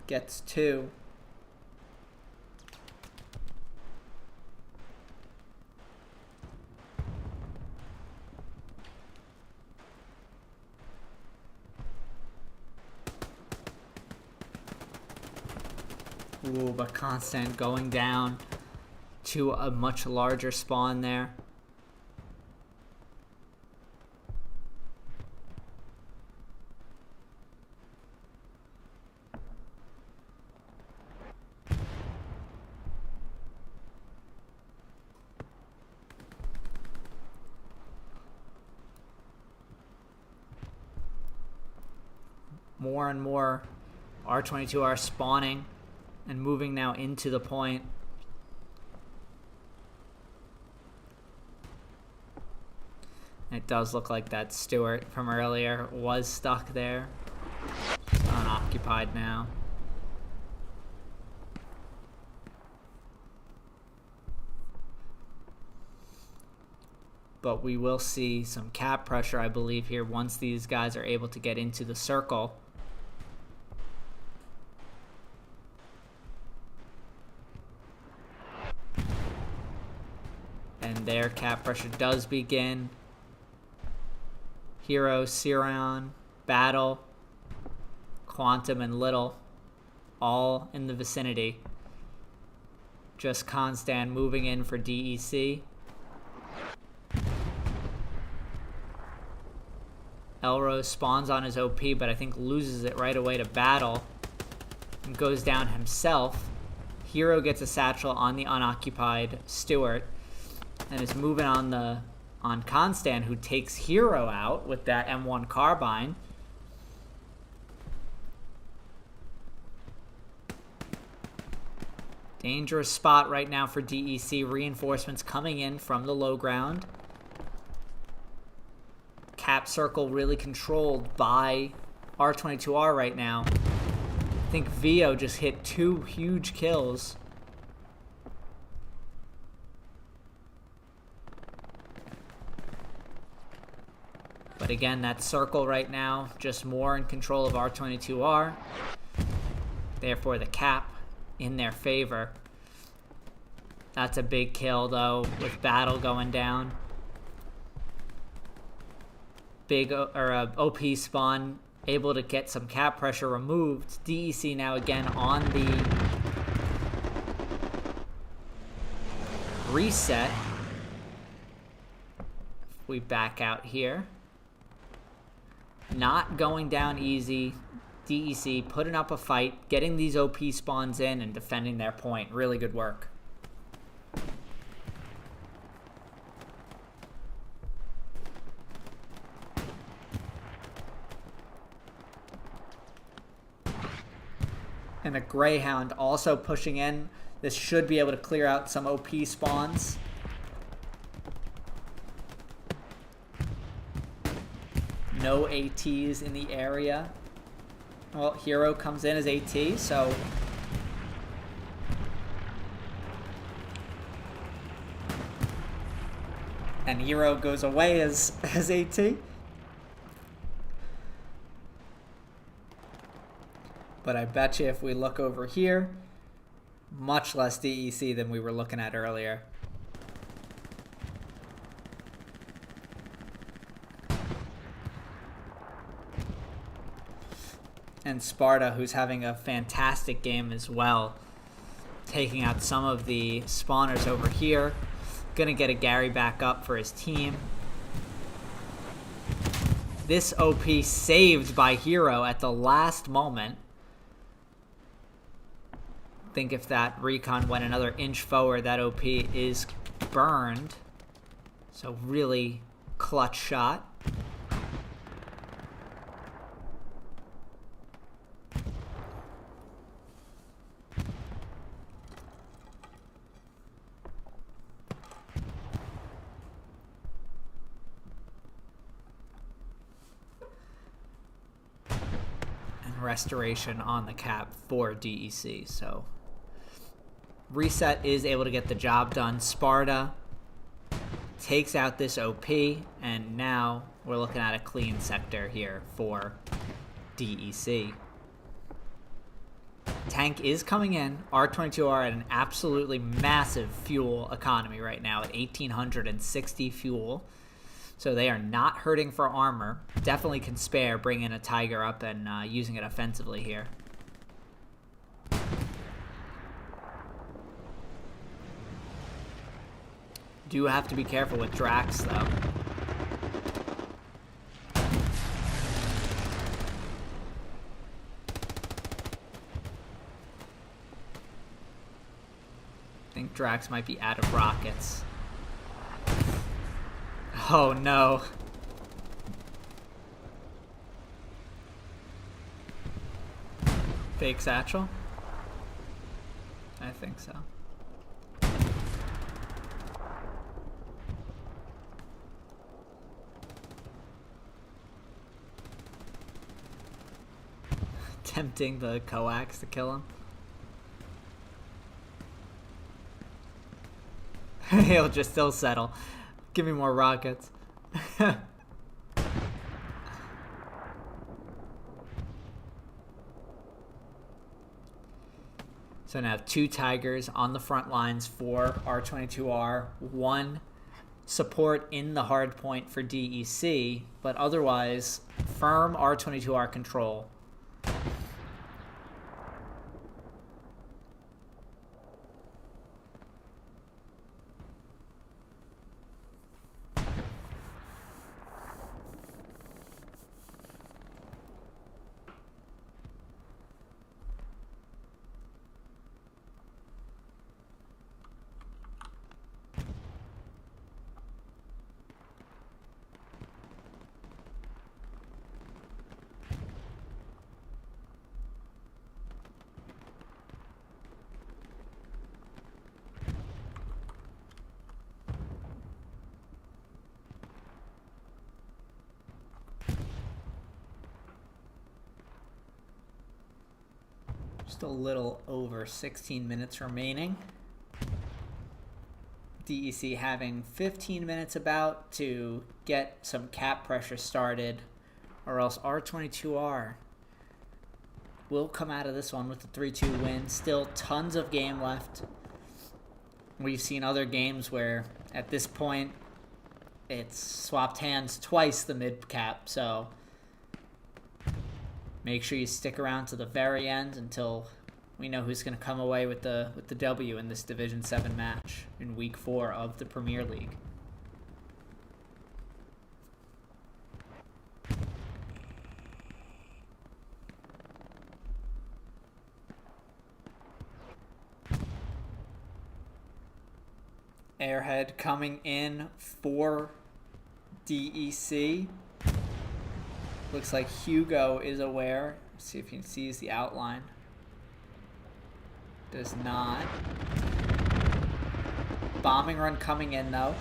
Gets 2. Ooh, but Constant going down to a much larger spawn there. More and more R22R spawning and moving now into the point. It does look like that Stewart from earlier was stuck there. It's unoccupied now. But we will see some cap pressure, I believe, here once these guys are able to get into the circle. And their cap pressure does begin. Hero, Sirion, Battle, Quantum, and Little all in the vicinity. Just Constant moving in for DEC. Elrose spawns on his OP, but I think loses it right away to Battle and goes down himself. Hero gets a satchel on the unoccupied Stewart and is moving on Constant, who takes Hero out with that M1 carbine. Dangerous spot right now for DEC. Reinforcements coming in from the low ground. Cap circle really controlled by R22R right now. I think Vio just hit 2 huge kills. But again, that circle right now, just more in control of R22R. Therefore, the cap in their favor. That's a big kill, though, with Battle going down. Big OP spawn, able to get some cap pressure removed. DEC now again on the reset. If we back out here. Not going down easy. DEC putting up a fight, getting these OP spawns in and defending their point. Really good work. And a Greyhound also pushing in. This should be able to clear out some OP spawns. No ATs in the area. Well, Hero comes in as AT, so... And Hero goes away as AT. But I bet you if we look over here, much less DEC than we were looking at earlier. And Sparta, who's having a fantastic game as well, taking out some of the spawners over here. Gonna get a Gary back up for his team. This OP saved by Hero at the last moment. I think if that recon went another inch forward, that OP is burned. So really clutch shot. Restoration on the cap for DEC. So Reset is able to get the job done. Sparta takes out this OP, and now we're looking at a clean sector here for DEC. Tank is coming in. R22R at an absolutely massive fuel economy right now at 1,860 fuel. So they are not hurting for armor. Definitely can spare bringing a Tiger up and using it offensively here. Do have to be careful with Drax, though. I think Drax might be out of rockets. Oh no. Fake satchel? I think so. Tempting the coax to kill him. He'll just still settle. Give me more rockets. So now 2 Tigers on the front lines for R22R. 1 support in the hard point for DEC, but otherwise firm R22R control. Just a little over 16 minutes remaining. DEC having 15 minutes about to get some cap pressure started, or else R22R will come out of this one with a 3-2 win. Still tons of game left. We've seen other games where at this point it's swapped hands twice the mid cap, so make sure you stick around to the very end until we know who's going to come away with the W in this Division 7 match in Week 4 of the Premier League. Airhead coming in for DEC. Looks like Hugo is aware. Let's see if he sees the outline. Does not. Bombing run coming in though.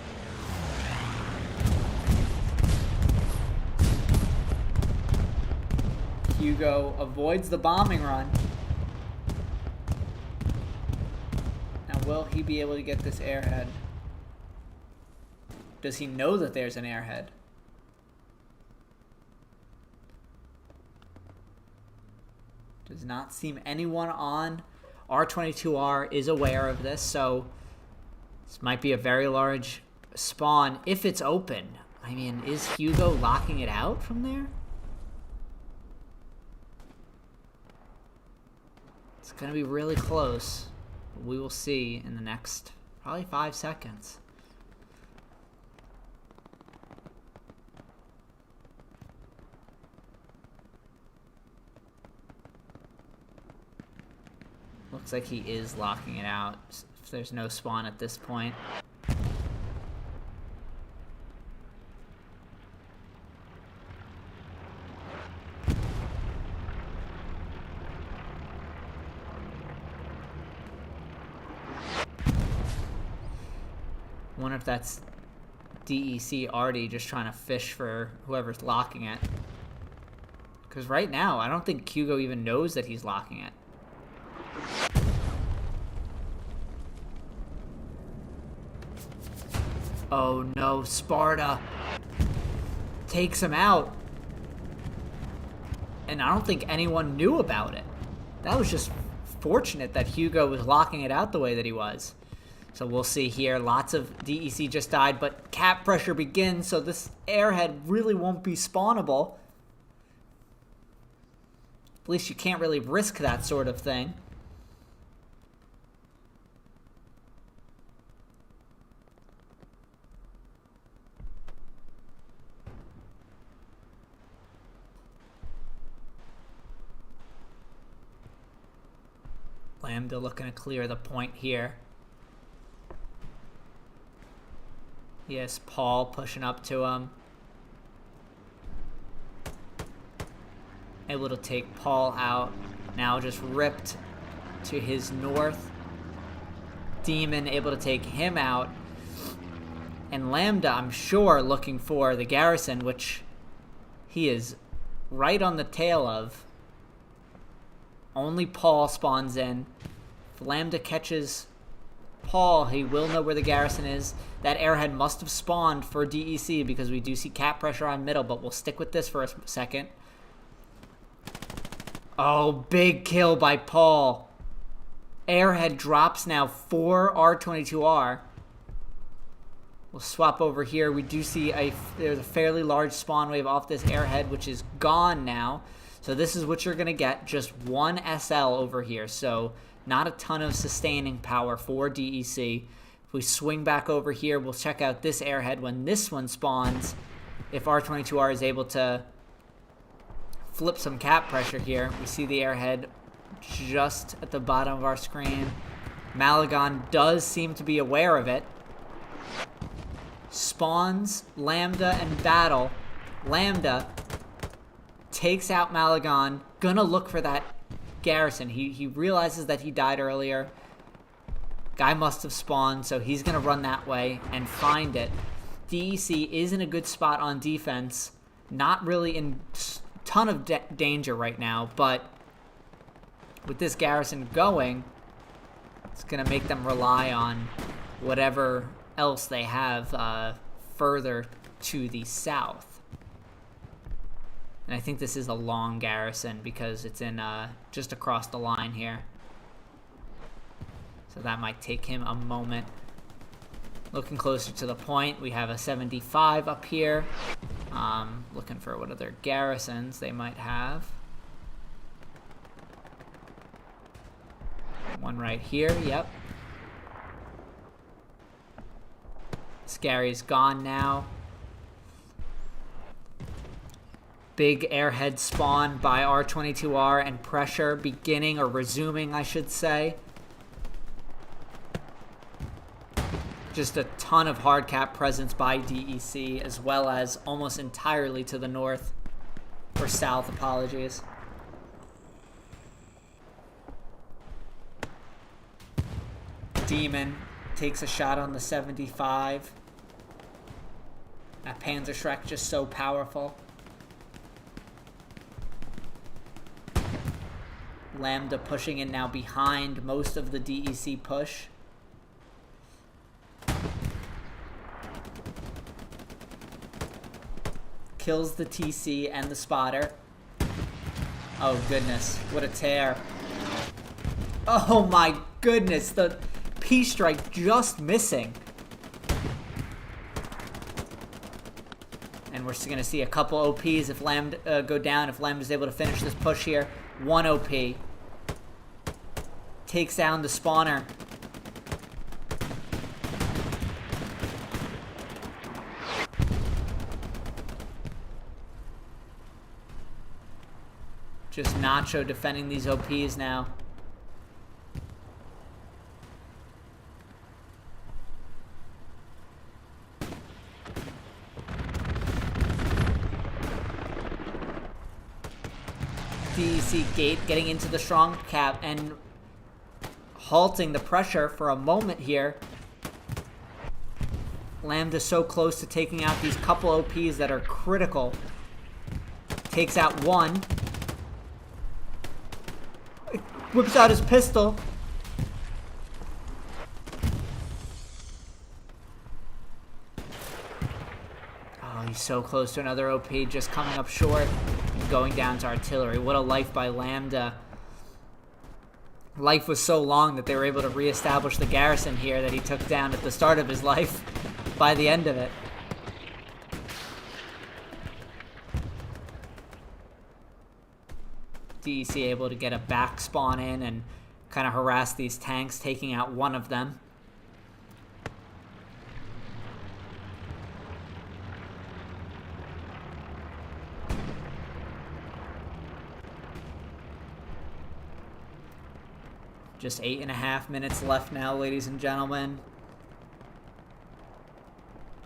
Hugo avoids the bombing run. Now will he be able to get this airhead? Does he know that there's an airhead? Does not seem anyone on. R22R is aware of this, so this might be a very large spawn if it's open. I mean, is Hugo locking it out from there? It's going to be really close. We will see in the next probably 5 seconds. Looks like he is locking it out if there's no spawn at this point. Wonder if that's DEC already just trying to fish for whoever's locking it. Because right now, I don't think Hugo even knows that he's locking it. Oh no, Sparta takes him out. And I don't think anyone knew about it. That was just fortunate that Hugo was locking it out the way that he was. So we'll see here. Lots of DEC just died, but cap pressure begins, so this airhead really won't be spawnable. At least you can't really risk that sort of thing. Lambda looking to clear the point here. Yes, Paul pushing up to him. Able to take Paul out. Now just ripped to his north. Demon able to take him out. And Lambda, I'm sure, looking for the garrison, which he is right on the tail of. Only Paul spawns in. If Lambda catches Paul, he will know where the garrison is. That airhead must have spawned for DEC because we do see cap pressure on middle, but we'll stick with this for a second. Oh, big kill by Paul. Airhead drops now for R22R. We'll swap over here. We do see there's a fairly large spawn wave off this airhead, which is gone now. So this is what you're going to get. Just one SL over here. So not a ton of sustaining power for DEC. If we swing back over here, we'll check out this airhead when this one spawns. If R22R is able to flip some cap pressure here. We see the airhead just at the bottom of our screen. Malagon does seem to be aware of it. Spawns Lambda and battle. Lambda takes out Malagon. Gonna look for that garrison. He realizes that he died earlier. Guy must have spawned, so he's gonna run that way and find it. DEC is in a good spot on defense. Not really in ton of danger right now, but with this garrison going, it's gonna make them rely on whatever else they have further to the south. And I think this is a long garrison because it's in just across the line here. So that might take him a moment. Looking closer to the point, we have a 75 up here. Looking for what other garrisons they might have. One right here, yep. Scary's gone now. Big airhead spawn by R22R and pressure beginning, or resuming I should say. Just a ton of hard cap presence by DEC, as well as almost entirely to the north, or south, apologies. Demon takes a shot on the 75. That Panzerschreck just so powerful. Lambda pushing in now behind most of the DEC push. Kills the TC and the spotter. Oh goodness, what a tear. Oh my goodness, the P-strike just missing. And we're gonna see a couple OPs if Lambda go down, if Lambda's able to finish this push here. One OP. Takes down the spawner. Just Nacho defending these OPs now. DEC gate getting into the strong cap and halting the pressure for a moment here. Lambda so close to taking out these couple OPs that are critical. Takes out one. Whips out his pistol. Oh, he's so close to another OP, just coming up short and going down to artillery. What a life by Lambda. Life was so long that they were able to reestablish the garrison here that he took down at the start of his life by the end of it. DEC able to get a back spawn in and kind of harass these tanks, taking out one of them. Just 8.5 minutes left now, ladies and gentlemen.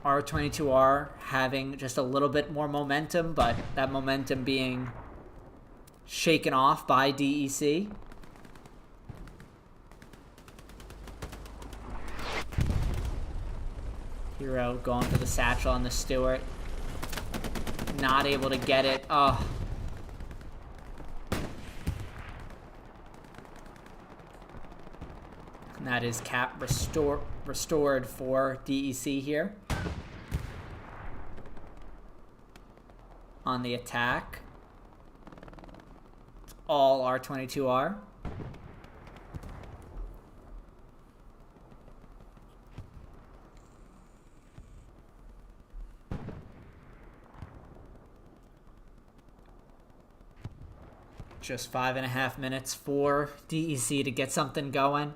R22R having just a little bit more momentum, but that momentum being shaken off by DEC. Hero going for the satchel on the Stewart. Not able to get it. Oh. And that is cap restored for DEC here. On the attack. It's all R22R. Just 5.5 minutes for DEC to get something going.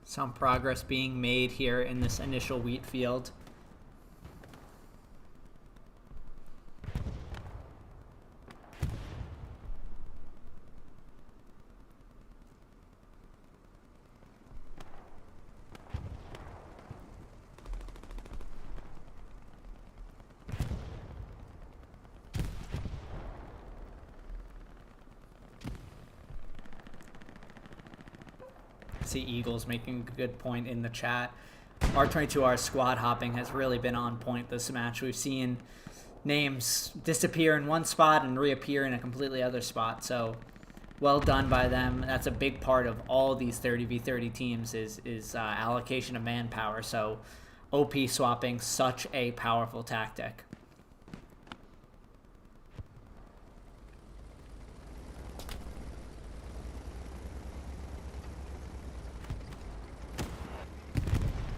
Some progress being made here in this initial wheat field. See Eagles making a good point in the chat. R22R squad hopping has really been on point this match. We've seen names disappear in one spot and reappear in a completely other spot. So well done by them. That's a big part of all these 30v30 teams is allocation of manpower. So OP swapping, such a powerful tactic.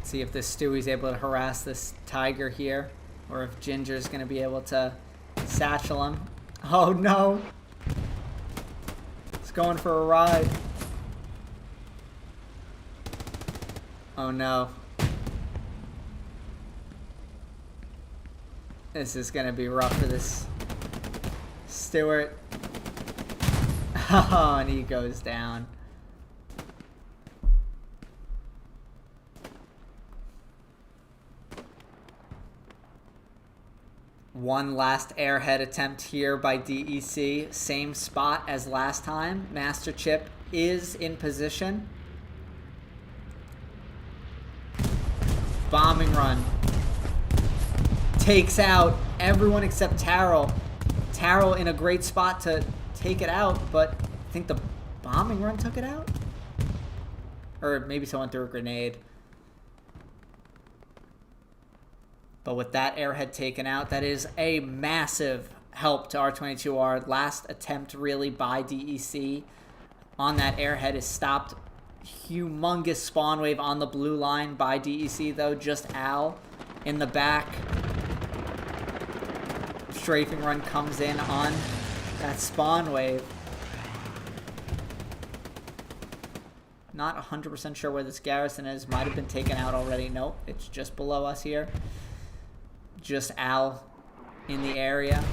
See if this Stewie's able to harass this Tiger here, or if Ginger's going to be able to satchel him. Oh no! It's going for a ride. Oh no. This is going to be rough for this Stewart. Oh, and he goes down. One last airhead attempt here by DEC. Same spot as last time. Master Chip is in position. Bombing run. Takes out everyone except Tarrell. Tarrell in a great spot to take it out, but I think the bombing run took it out? Or maybe someone threw a grenade. But with that airhead taken out, that is a massive help to R22R. Last attempt really by DEC on that airhead is stopped. Humongous spawn wave on the blue line by DEC though. Just Al in the back. Strafing run comes in on that spawn wave. Not 100% sure where this garrison is. Might have been taken out already. Nope, it's just below us here. Just Al in the area.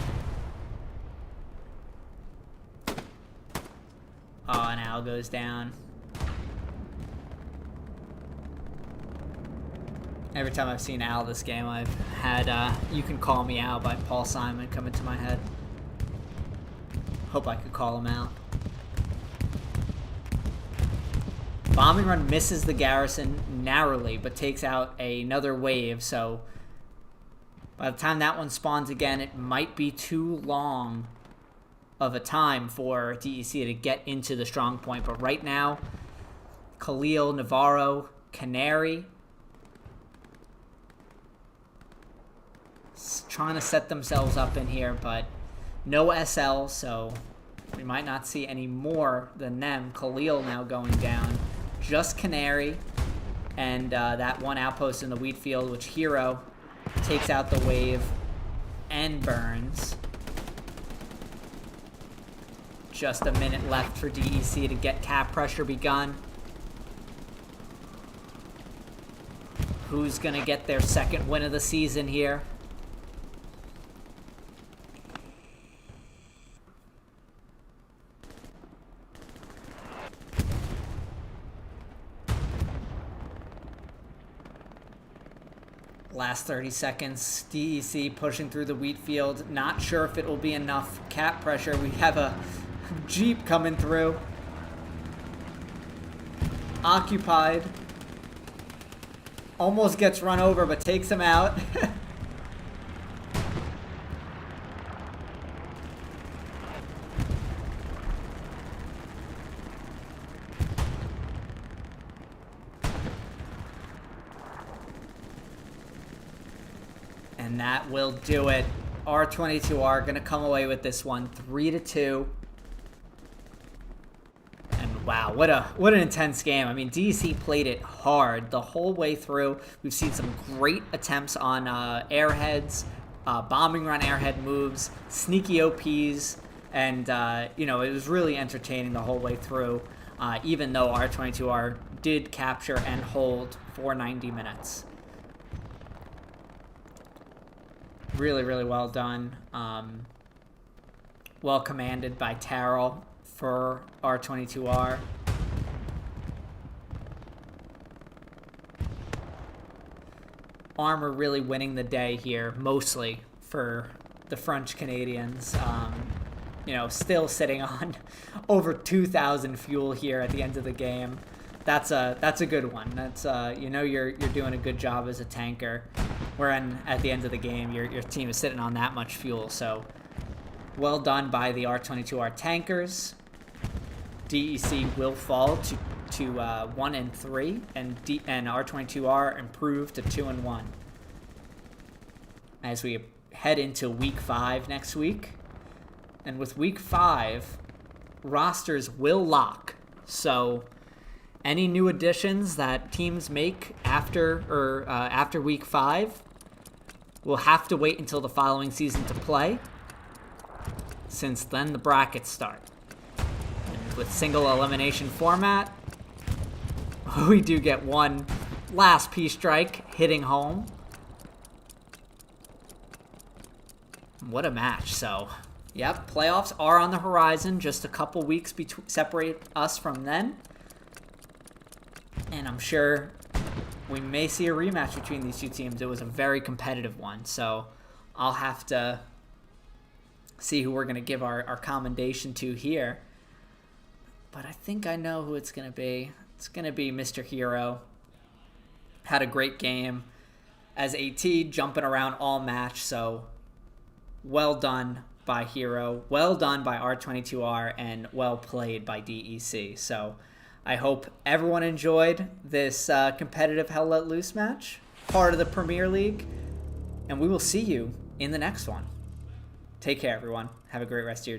Oh, and Al goes down. Every time I've seen Al this game, I've had You Can Call Me Al by Paul Simon come into my head. Hope I could call him out. Bombing run misses the garrison narrowly, but takes out another wave, so by the time that one spawns again, it might be too long of a time for DEC to get into the strong point. But right now, Khalil, Navarro, Canary trying to set themselves up in here, but no SL, so we might not see any more than them. Khalil now going down. Just Canary and that one outpost in the wheat field, which Hero takes out the wave and burns. Just a minute left for DEC to get cap pressure begun. Who's going to get their second win of the season here? Last 30 seconds, DEC pushing through the wheat field. Not sure if it will be enough cap pressure. We have a Jeep coming through. Occupied. Almost gets run over, but takes him out. And that will do it. R22R going to come away with this one 3-2. And wow, what an intense game. I mean, DEC played it hard the whole way through. We've seen some great attempts on airheads, bombing run airhead moves, sneaky OPs, and you know, it was really entertaining the whole way through, even though R22R did capture and hold for 90 minutes. Really, really well done. Well commanded by Terrell for R22R. Armor really winning the day here, mostly for the French Canadians. You know, still sitting on over 2,000 fuel here at the end of the game. That's a good one. That's you know, you're doing a good job as a tanker. Wherein at the end of the game, your team is sitting on that much fuel. So well done by the R22R tankers. DEC will fall to 1-3, and R22R improve to 2-1 as we head into week 5 next week. And with week 5, rosters will lock. So any new additions that teams make after week 5 will have to wait until the following season to play, since then the brackets start. And with single elimination format, we do get one last P-Strike hitting home. What a match. So, yep, playoffs are on the horizon. Just a couple weeks separate us from then. And I'm sure we may see a rematch between these two teams. It was a very competitive one, so I'll have to see who we're going to give our commendation to here. But I think I know who it's going to be. It's going to be Mr. Hero. Had a great game as AT, jumping around all match, so well done by Hero, well done by R22R, and well played by DEC. So I hope everyone enjoyed this competitive Hell Let Loose match, part of the Premier League. and we will see you in the next one. Take care, everyone. Have a great rest of your day.